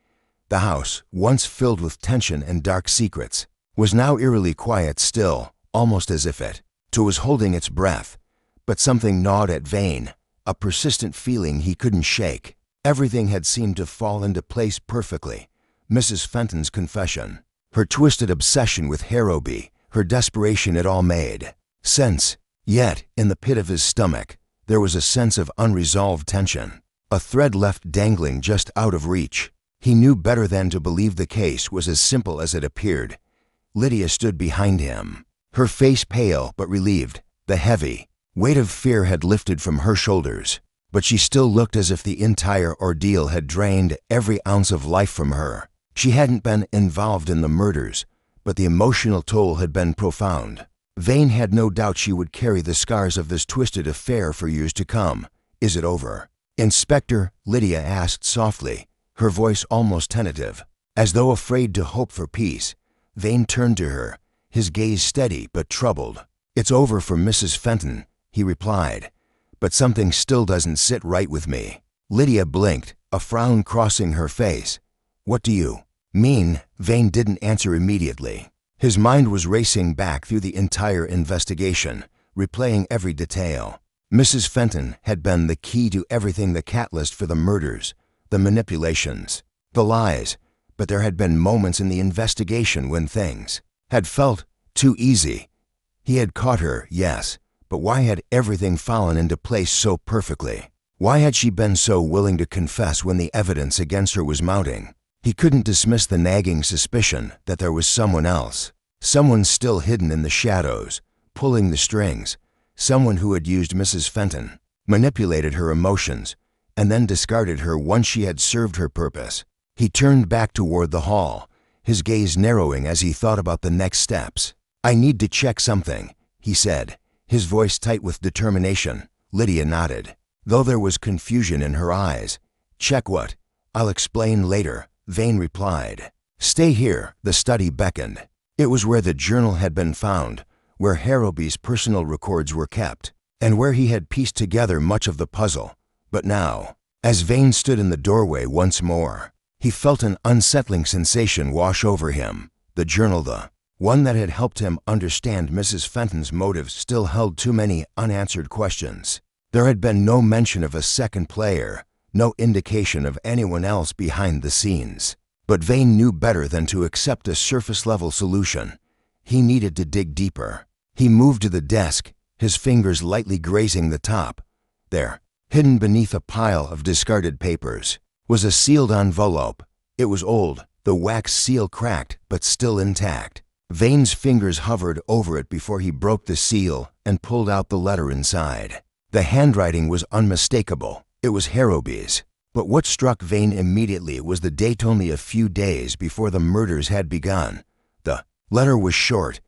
The house, once filled with tension and dark secrets, was now eerily quiet, still, almost as if it, too, was holding its breath. But something gnawed at Vane, a persistent feeling he couldn't shake. Everything had seemed to fall into place perfectly. Mrs. Fenton's confession, her twisted obsession with Harrowby, her desperation, it all made sense. Yet, in the pit of his stomach, there was a sense of unresolved tension, a thread left dangling just out of reach. He knew better than to believe the case was as simple as it appeared. Lydia stood behind him, her face pale but relieved. The heavy weight of fear had lifted from her shoulders, but she still looked as if the entire ordeal had drained every ounce of life from her. She hadn't been involved in the murders, but the emotional toll had been profound. Vane had no doubt she would carry the scars of this twisted affair for years to come. Is it over, Inspector? Lydia asked softly, her voice almost tentative. As though afraid to hope for peace, Vane turned to her, his gaze steady but troubled. It's over for Mrs. Fenton, he replied, but something still doesn't sit right with me. Lydia blinked, a frown crossing her face. What do you mean? Vane didn't answer immediately. His mind was racing back through the entire investigation, replaying every detail. Mrs. Fenton had been the key to everything, the catalyst for the murders, the manipulations, the lies, but there had been moments in the investigation when things had felt too easy. He had caught her, yes, but why had everything fallen into place so perfectly? Why had she been so willing to confess when the evidence against her was mounting? He couldn't dismiss the nagging suspicion that there was someone else, someone still hidden in the shadows, pulling the strings, someone who had used Mrs. Fenton, manipulated her emotions, and then discarded her once she had served her purpose. He turned back toward the hall, his gaze narrowing as he thought about the next steps. "I need to check something," he said, his voice tight with determination. Lydia nodded, though there was confusion in her eyes. "Check what?" "I'll explain later," Vane replied. "Stay here," the study beckoned. It was where the journal had been found, where Harrowby's personal records were kept, and where he had pieced together much of the puzzle. But now, as Vane stood in the doorway once more, he felt an unsettling sensation wash over him. The journal, the one that had helped him understand Mrs. Fenton's motives, still held too many unanswered questions. There had been no mention of a second player, no indication of anyone else behind the scenes. But Vane knew better than to accept a surface-level solution. He needed to dig deeper. He moved to the desk, his fingers lightly grazing the top. There, hidden beneath a pile of discarded papers, was a sealed envelope. It was old, the wax seal cracked, but still intact. Vane's fingers hovered over it before he broke the seal and pulled out the letter inside. The handwriting was unmistakable. It was Harrowby's. But what struck Vane immediately was the date, only a few days before the murders had begun. The letter was short,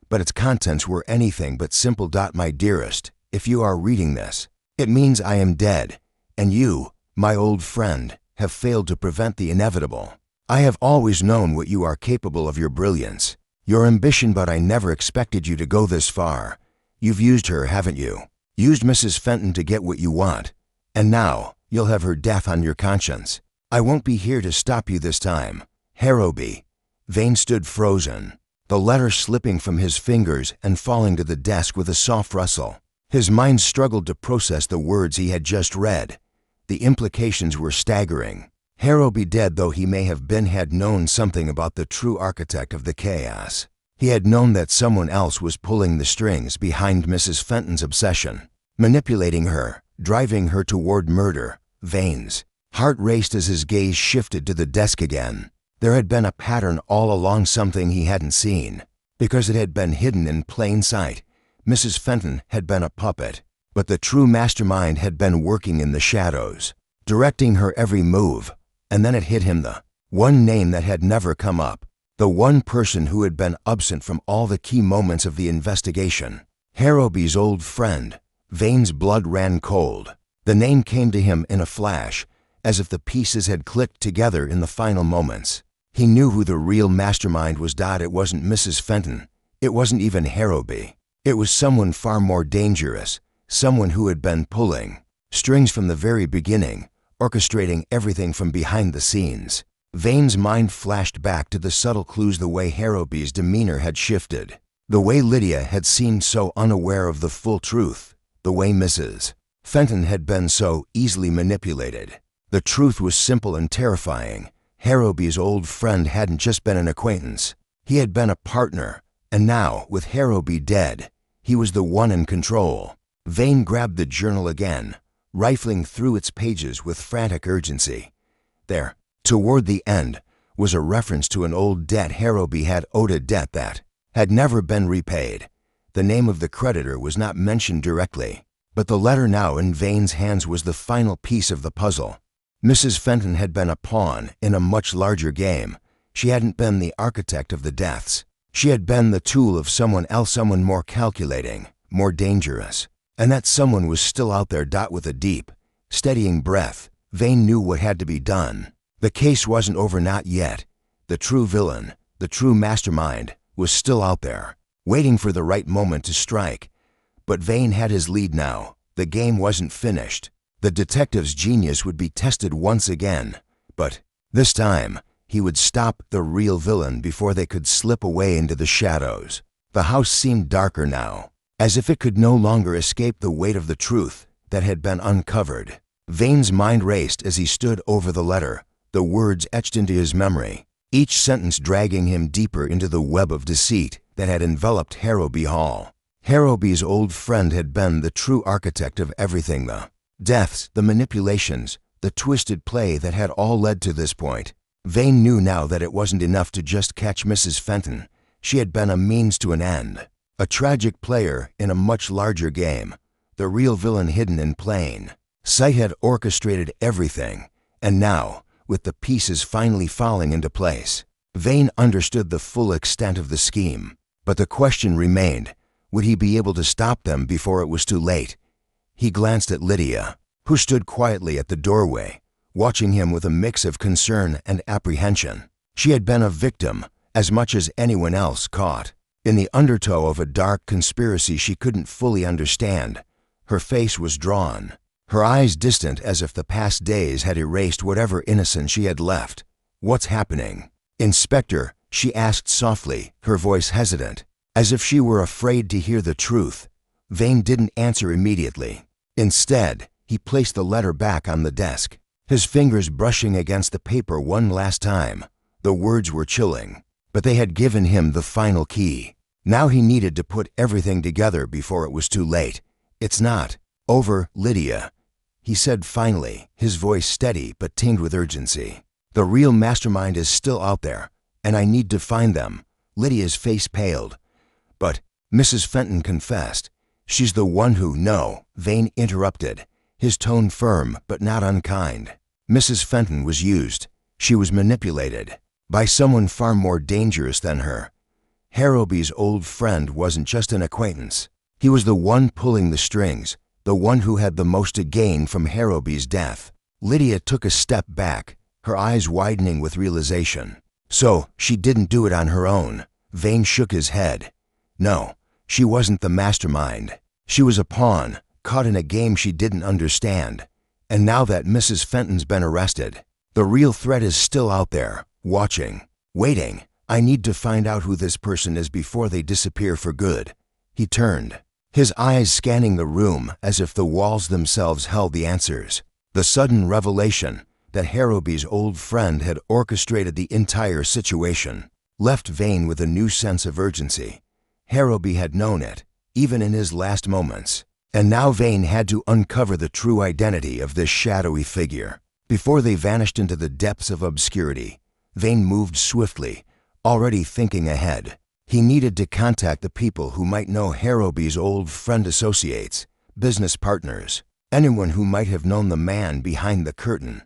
but its contents were anything but simple. "My dearest, if you are reading this, it means I am dead, and you, my old friend, have failed to prevent the inevitable. I have always known what you are capable of, your brilliance, your ambition, but I never expected you to go this far. You've used her, haven't you? Used Mrs. Fenton to get what you want, and now you'll have her death on your conscience. I won't be here to stop you this time. Harrowby." Vane stood frozen, the letter slipping from his fingers and falling to the desk with a soft rustle. His mind struggled to process the words he had just read. The implications were staggering. Harrowby dead though he may have been had known something about the true architect of the chaos. He had known that someone else was pulling the strings behind Mrs. Fenton's obsession, manipulating her, driving her toward murder. Vane's heart raced as his gaze shifted to the desk again. There had been a pattern all along, something he hadn't seen, because it had been hidden in plain sight. Mrs. Fenton had been a puppet, but the true mastermind had been working in the shadows, directing her every move. And then it hit him, the one name that had never come up, the one person who had been absent from all the key moments of the investigation. Harrowby's old friend. Vane's blood ran cold. The name came to him in a flash, as if the pieces had clicked together in the final moments. He knew who the real mastermind was. It wasn't Mrs. Fenton. It wasn't even Harrowby. It was someone far more dangerous, someone who had been pulling strings from the very beginning, orchestrating everything from behind the scenes. Vane's mind flashed back to the subtle clues, the way Harrowby's demeanor had shifted, the way Lydia had seemed so unaware of the full truth, the way Mrs. Fenton had been so easily manipulated. The truth was simple and terrifying. Harrowby's old friend hadn't just been an acquaintance. He had been a partner, and now, with Harrowby dead, he was the one in control. Vane grabbed the journal again, rifling through its pages with frantic urgency. There, toward the end, was a reference to an old debt Harrowby had owed, a debt that had never been repaid. The name of the creditor was not mentioned directly, but the letter now in Vane's hands was the final piece of the puzzle. Mrs. Fenton had been a pawn in a much larger game. She hadn't been the architect of the deaths. She had been the tool of someone else, someone more calculating, more dangerous. And that someone was still out there. With a deep, steadying breath, Vane knew what had to be done. The case wasn't over, not yet. The true villain, the true mastermind, was still out there, waiting for the right moment to strike. But Vane had his lead now. The game wasn't finished. The detective's genius would be tested once again, but this time he would stop the real villain before they could slip away into the shadows. The house seemed darker now, as if it could no longer escape the weight of the truth that had been uncovered. Vane's mind raced as he stood over the letter, the words etched into his memory, each sentence dragging him deeper into the web of deceit that had enveloped Harrowby Hall. Harrowby's old friend had been the true architect of everything, the deaths, the manipulations, the twisted play that had all led to this point. Vane knew now that it wasn't enough to just catch Mrs. Fenton. She had been a means to an end, a tragic player in a much larger game. the real villain hidden in plain sight had orchestrated everything, and now, with the pieces finally falling into place, Vane understood the full extent of the scheme. But the question remained, would he be able to stop them before it was too late? He glanced at Lydia, who stood quietly at the doorway, watching him with a mix of concern and apprehension. She had been a victim, as much as anyone else caught, in the undertow of a dark conspiracy she couldn't fully understand. Her face was drawn, her eyes distant as if the past days had erased whatever innocence she had left. "What's happening, Inspector?" she asked softly, her voice hesitant, as if she were afraid to hear the truth. Vane didn't answer immediately. Instead, he placed the letter back on the desk, his fingers brushing against the paper one last time. The words were chilling, but they had given him the final key. Now he needed to put everything together before it was too late. "It's not over, Lydia," he said finally, his voice steady but tinged with urgency. "The real mastermind is still out there, and I need to find them." Lydia's face paled. "But," Mrs. Fenton confessed, "she's the one who—" "No," Vane interrupted, his tone firm but not unkind. "Mrs. Fenton was used. She was manipulated by someone far more dangerous than her. Harrowby's old friend wasn't just an acquaintance. He was the one pulling the strings, the one who had the most to gain from Harrowby's death." Lydia took a step back, her eyes widening with realization. "So, she didn't do it on her own?" Vane shook his head. "No, she wasn't the mastermind. She was a pawn, caught in a game she didn't understand. And now that Mrs. Fenton's been arrested, the real threat is still out there, watching, waiting. I need to find out who this person is before they disappear for good." He turned, his eyes scanning the room as if the walls themselves held the answers. The sudden revelation that Harrowby's old friend had orchestrated the entire situation left Vane with a new sense of urgency. Harrowby had known it, even in his last moments, and now Vane had to uncover the true identity of this shadowy figure. Before they vanished into the depths of obscurity, Vane moved swiftly, already thinking ahead. He needed to contact the people who might know Harrowby's old friend, associates, business partners, anyone who might have known the man behind the curtain.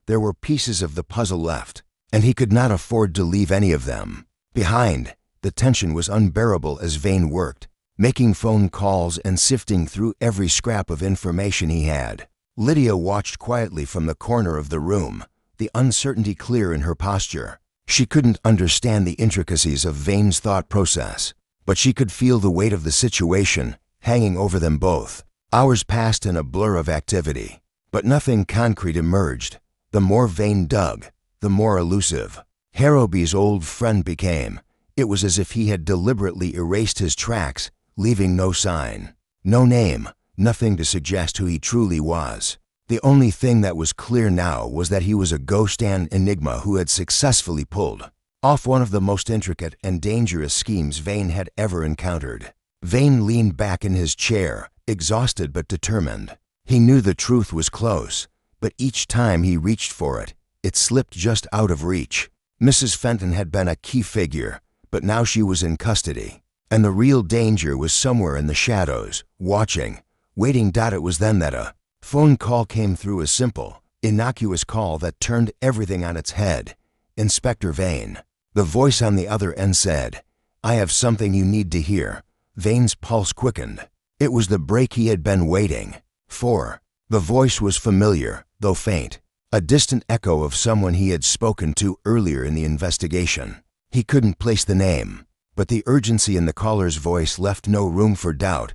There were pieces of the puzzle left, and he could not afford to leave any of them behind. The tension was unbearable as Vane worked, making phone calls and sifting through every scrap of information he had. Lydia watched quietly from the corner of the room, the uncertainty clear in her posture. She couldn't understand the intricacies of Vane's thought process, but she could feel the weight of the situation hanging over them both. Hours passed in a blur of activity, but nothing concrete emerged. The more Vane dug, the more elusive Harrowby's old friend became. It was as if he had deliberately erased his tracks, leaving no sign, no name, nothing to suggest who he truly was. The only thing that was clear now was that he was a ghost and enigma who had successfully pulled off one of the most intricate and dangerous schemes Vane had ever encountered. Vane leaned back in his chair, exhausted but determined. He knew the truth was close, but each time he reached for it, it slipped just out of reach. Mrs. Fenton had been a key figure, but now she was in custody, and the real danger was somewhere in the shadows, watching, waiting. It was then that a phone call came through, a simple, innocuous call that turned everything on its head. "Inspector Vane." The voice on the other end said, "I have something you need to hear." Vane's pulse quickened. It was the break he had been waiting for. The voice was familiar, though faint, a distant echo of someone he had spoken to earlier in the investigation. He couldn't place the name, but the urgency in the caller's voice left no room for doubt.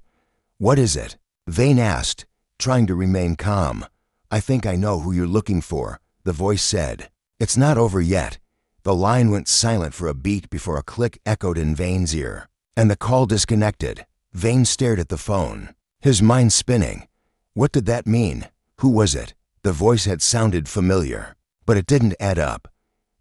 "What is it?" Vane asked, trying to remain calm. "I think I know who you're looking for," the voice said. "It's not over yet." The line went silent for a beat before a click echoed in Vane's ear, and the call disconnected. Vane stared at the phone, his mind spinning. What did that mean? Who was it? The voice had sounded familiar, but it didn't add up.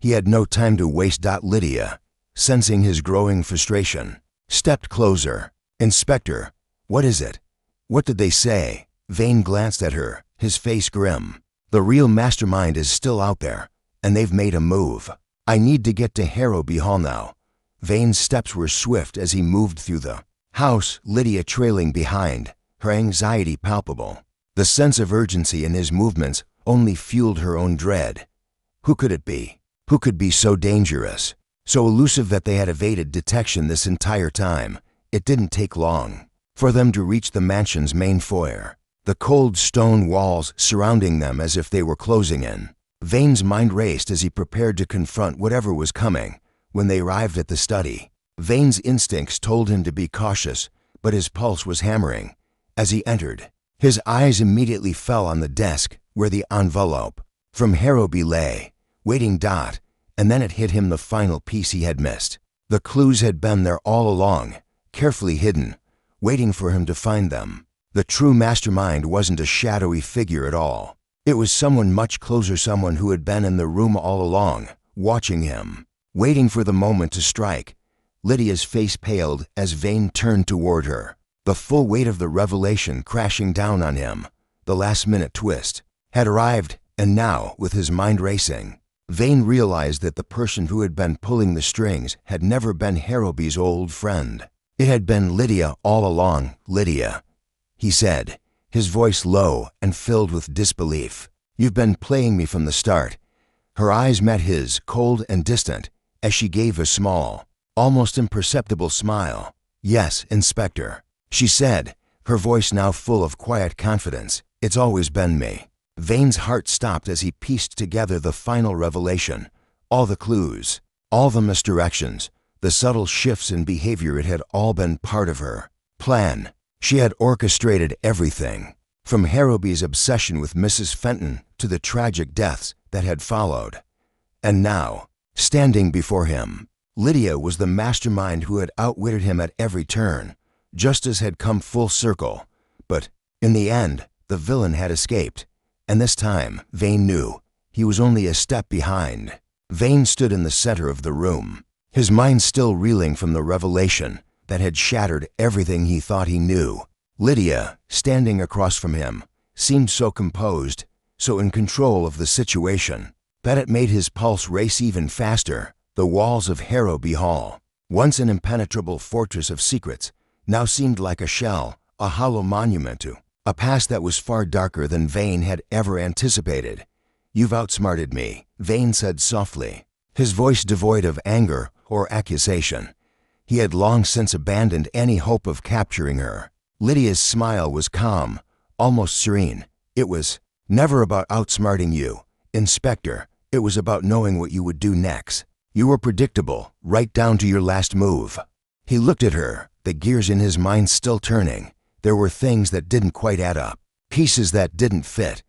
He had no time to waste. Lydia, sensing his growing frustration, stepped closer. "Inspector, what is it? What did they say?" Vane glanced at her, his face grim. "The real mastermind is still out there, and they've made a move. I need to get to Harrowby Hall now." Vane's steps were swift as he moved through the house, Lydia trailing behind, her anxiety palpable. The sense of urgency in his movements only fueled her own dread. Who could it be? Who could be so dangerous, so elusive that they had evaded detection this entire time? It didn't take long for them to reach the mansion's main foyer, the cold stone walls surrounding them as if they were closing in. Vane's mind raced as he prepared to confront whatever was coming. When they arrived at the study, Vane's instincts told him to be cautious, but his pulse was hammering. As he entered, his eyes immediately fell on the desk where the envelope from Harrowby lay, waiting. And then it hit him, the final piece he had missed. The clues had been there all along, carefully hidden, waiting for him to find them. The true mastermind wasn't a shadowy figure at all. It was someone much closer, someone who had been in the room all along, watching him, waiting for the moment to strike. Lydia's face paled as Vane turned toward her, the full weight of the revelation crashing down on him. The last-minute twist had arrived, and now, with his mind racing, Vane realized that the person who had been pulling the strings had never been Harrowby's old friend. It had been Lydia all along. "Lydia," he said, his voice low and filled with disbelief. "You've been playing me from the start." Her eyes met his, cold and distant, as she gave a small, almost imperceptible smile. "Yes, Inspector," she said, her voice now full of quiet confidence. "It's always been me." Vane's heart stopped as he pieced together the final revelation. All the clues, all the misdirections, the subtle shifts in behavior, it had all been part of her plan. She had orchestrated everything, from Harrowby's obsession with Mrs. Fenton to the tragic deaths that had followed. And now, standing before him, Lydia was the mastermind who had outwitted him at every turn. Justice had come full circle, but in the end, the villain had escaped. And this time, Vane knew, he was only a step behind. Vane stood in the center of the room, his mind still reeling from the revelation that had shattered everything he thought he knew. Lydia, standing across from him, seemed so composed, so in control of the situation, that it made his pulse race even faster. The walls of Harrowby Hall, once an impenetrable fortress of secrets, now seemed like a shell, a hollow monument to a past that was far darker than Vane had ever anticipated. "You've outsmarted me," Vane said softly, his voice devoid of anger or accusation. He had long since abandoned any hope of capturing her. Lydia's smile was calm, almost serene. "It was never about outsmarting you, Inspector. It was about knowing what you would do next. You were predictable, right down to your last move." He looked at her, the gears in his mind still turning. There were things that didn't quite add up, pieces that didn't fit.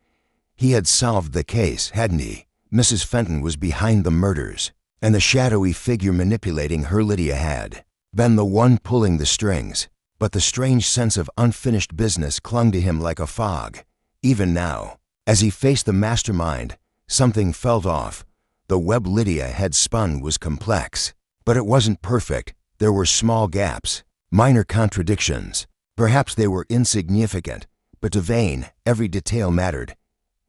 He had solved the case, hadn't he? Mrs. Fenton was behind the murders, and the shadowy figure manipulating her, Lydia, had been the one pulling the strings. But the strange sense of unfinished business clung to him like a fog. Even now, as he faced the mastermind, something felt off. The web Lydia had spun was complex, but it wasn't perfect. There were small gaps, minor contradictions. Perhaps they were insignificant, but to Vane, every detail mattered.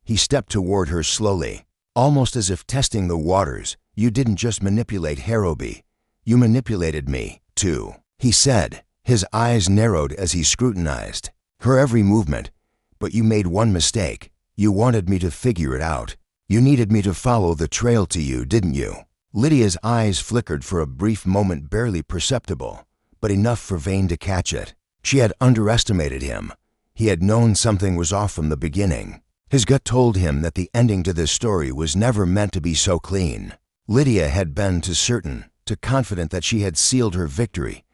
He stepped toward her slowly, almost as if testing the waters. "You didn't just manipulate Harrowby. You manipulated me, too," he said, his eyes narrowed as he scrutinized her every movement. "But you made one mistake. You wanted me to figure it out. You needed me to follow the trail to you, didn't you?" Lydia's eyes flickered for a brief moment, barely perceptible, but enough for Vane to catch it. She had underestimated him. He had known something was off from the beginning. His gut told him that the ending to this story was never meant to be so clean. Lydia had been too certain, too confident that she had sealed her victory.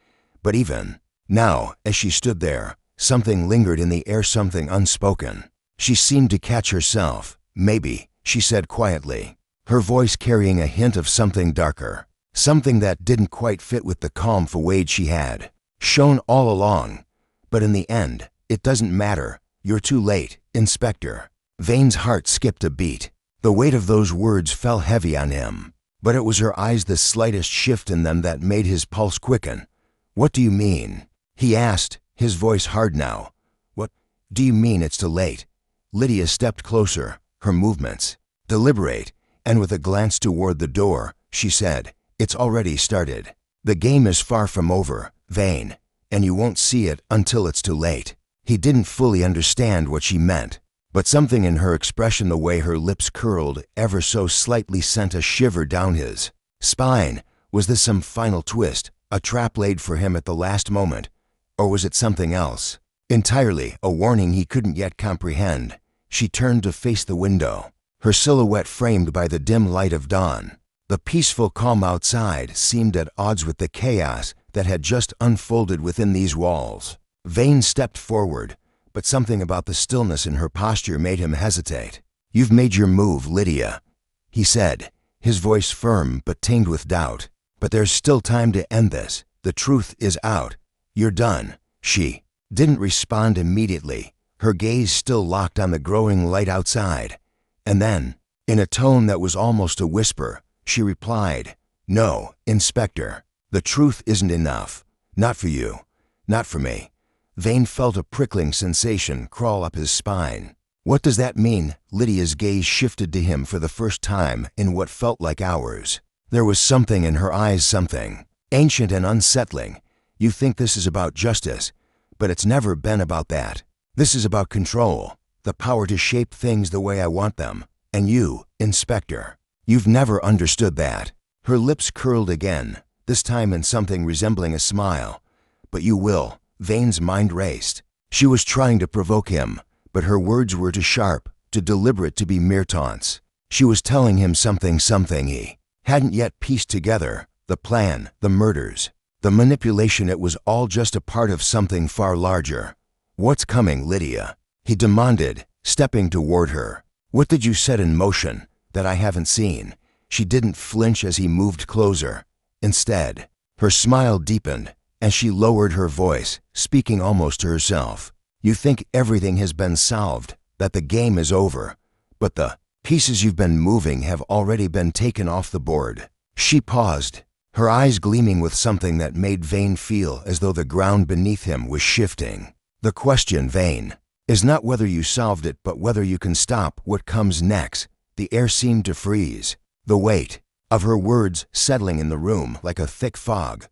But even now, as she stood there, something lingered in the air, something unspoken. She seemed to catch herself. "Maybe," she said quietly, her voice carrying a hint of something darker, something that didn't quite fit with the calm facade she had shown all along. "But in the end, it doesn't matter. You're too late, Inspector." Vane's heart skipped a beat. The weight of those words fell heavy on him, but it was her eyes, the slightest shift in them, that made his pulse quicken. "What do you mean?" he asked, his voice hard now. "What do you mean it's too late?" Lydia stepped closer, her movements deliberate, and with a glance toward the door, she said, "It's already started. The game is far from over, Vane, and you won't see it until it's too late." He didn't fully understand what she meant, but something in her expression, the way her lips curled ever so slightly, sent a shiver down his spine. Was this some final twist, a trap laid for him at the last moment, or was it something else entirely, a warning he couldn't yet comprehend? She turned to face the window, her silhouette framed by the dim light of dawn. The peaceful calm outside seemed at odds with the chaos that had just unfolded within these walls. Vane stepped forward, but something about the stillness in her posture made him hesitate. "You've made your move, Lydia," he said, his voice firm but tinged with doubt. "But there's still time to end this. The truth is out. You're done." She didn't respond immediately, her gaze still locked on the growing light outside. And then, in a tone that was almost a whisper, she replied, "No, Inspector. The truth isn't enough. Not for you. Not for me." Vane felt a prickling sensation crawl up his spine. "What does that mean?" Lydia's gaze shifted to him for the first time in what felt like hours. There was something in her eyes, something ancient and unsettling. "You think this is about justice, but it's never been about that. This is about control, the power to shape things the way I want them. And you, Inspector, you've never understood that." Her lips curled again, this time in something resembling a smile. "But you will." Vane's mind raced. She was trying to provoke him, but her words were too sharp, too deliberate to be mere taunts. She was telling him something he hadn't yet pieced together. The plan, the murders, the manipulation, it was all just a part of something far larger. "What's coming, Lydia?" he demanded, stepping toward her. "What did you set in motion that I haven't seen?" She didn't flinch as he moved closer. Instead, her smile deepened, and she lowered her voice, speaking almost to herself. "You think everything has been solved, that the game is over, but the pieces you've been moving have already been taken off the board." She paused, her eyes gleaming with something that made Vane feel as though the ground beneath him was shifting. "The question, Vane, is not whether you solved it, but whether you can stop what comes next." The air seemed to freeze, the weight of her words settling in the room like a thick fog.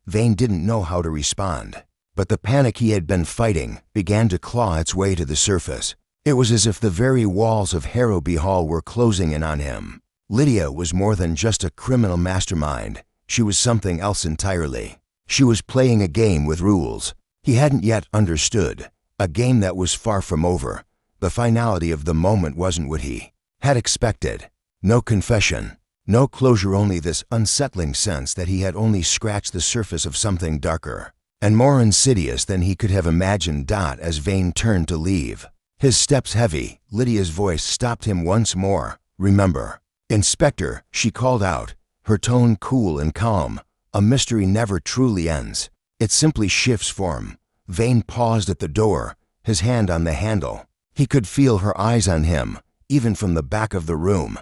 Vane didn't know how to respond, but the panic he had been fighting began to claw its way to the surface. It was as if the very walls of Harrowby Hall were closing in on him. Lydia was more than just a criminal mastermind. She was something else entirely. She was playing a game with rules he hadn't yet understood, a game that was far from over. The finality of the moment wasn't what he had expected. No confession, no closure, only this unsettling sense that he had only scratched the surface of something darker and more insidious than he could have imagined. As Vane turned to leave, his steps heavy, Lydia's voice stopped him once more. "Remember, Inspector," she called out, her tone cool and calm. "A mystery never truly ends. It simply shifts form." Vane paused at the door, his hand on the handle. He could feel her eyes on him, even from the back of the room.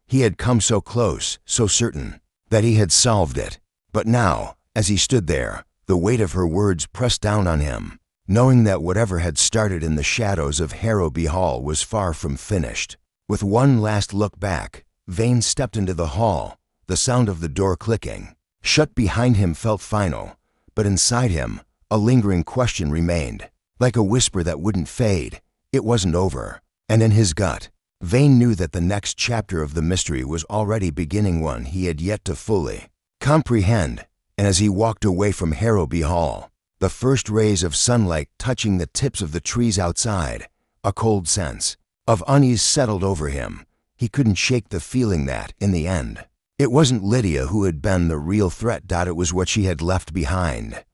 He had come so close, so certain that he had solved it. But now, as he stood there, the weight of her words pressed down on him, knowing that whatever had started in the shadows of Harrowby Hall was far from finished. With one last look back, Vane stepped into the hall, the sound of the door clicking shut behind him felt final, but inside him, a lingering question remained, like a whisper that wouldn't fade. It wasn't over, and in his gut, Vane knew that the next chapter of the mystery was already beginning, one he had yet to fully comprehend. And as he walked away from Harrowby Hall, the first rays of sunlight touching the tips of the trees outside, a cold sense of unease settled over him. He couldn't shake the feeling that, in the end, it wasn't Lydia who had been the real threat. It was what she had left behind.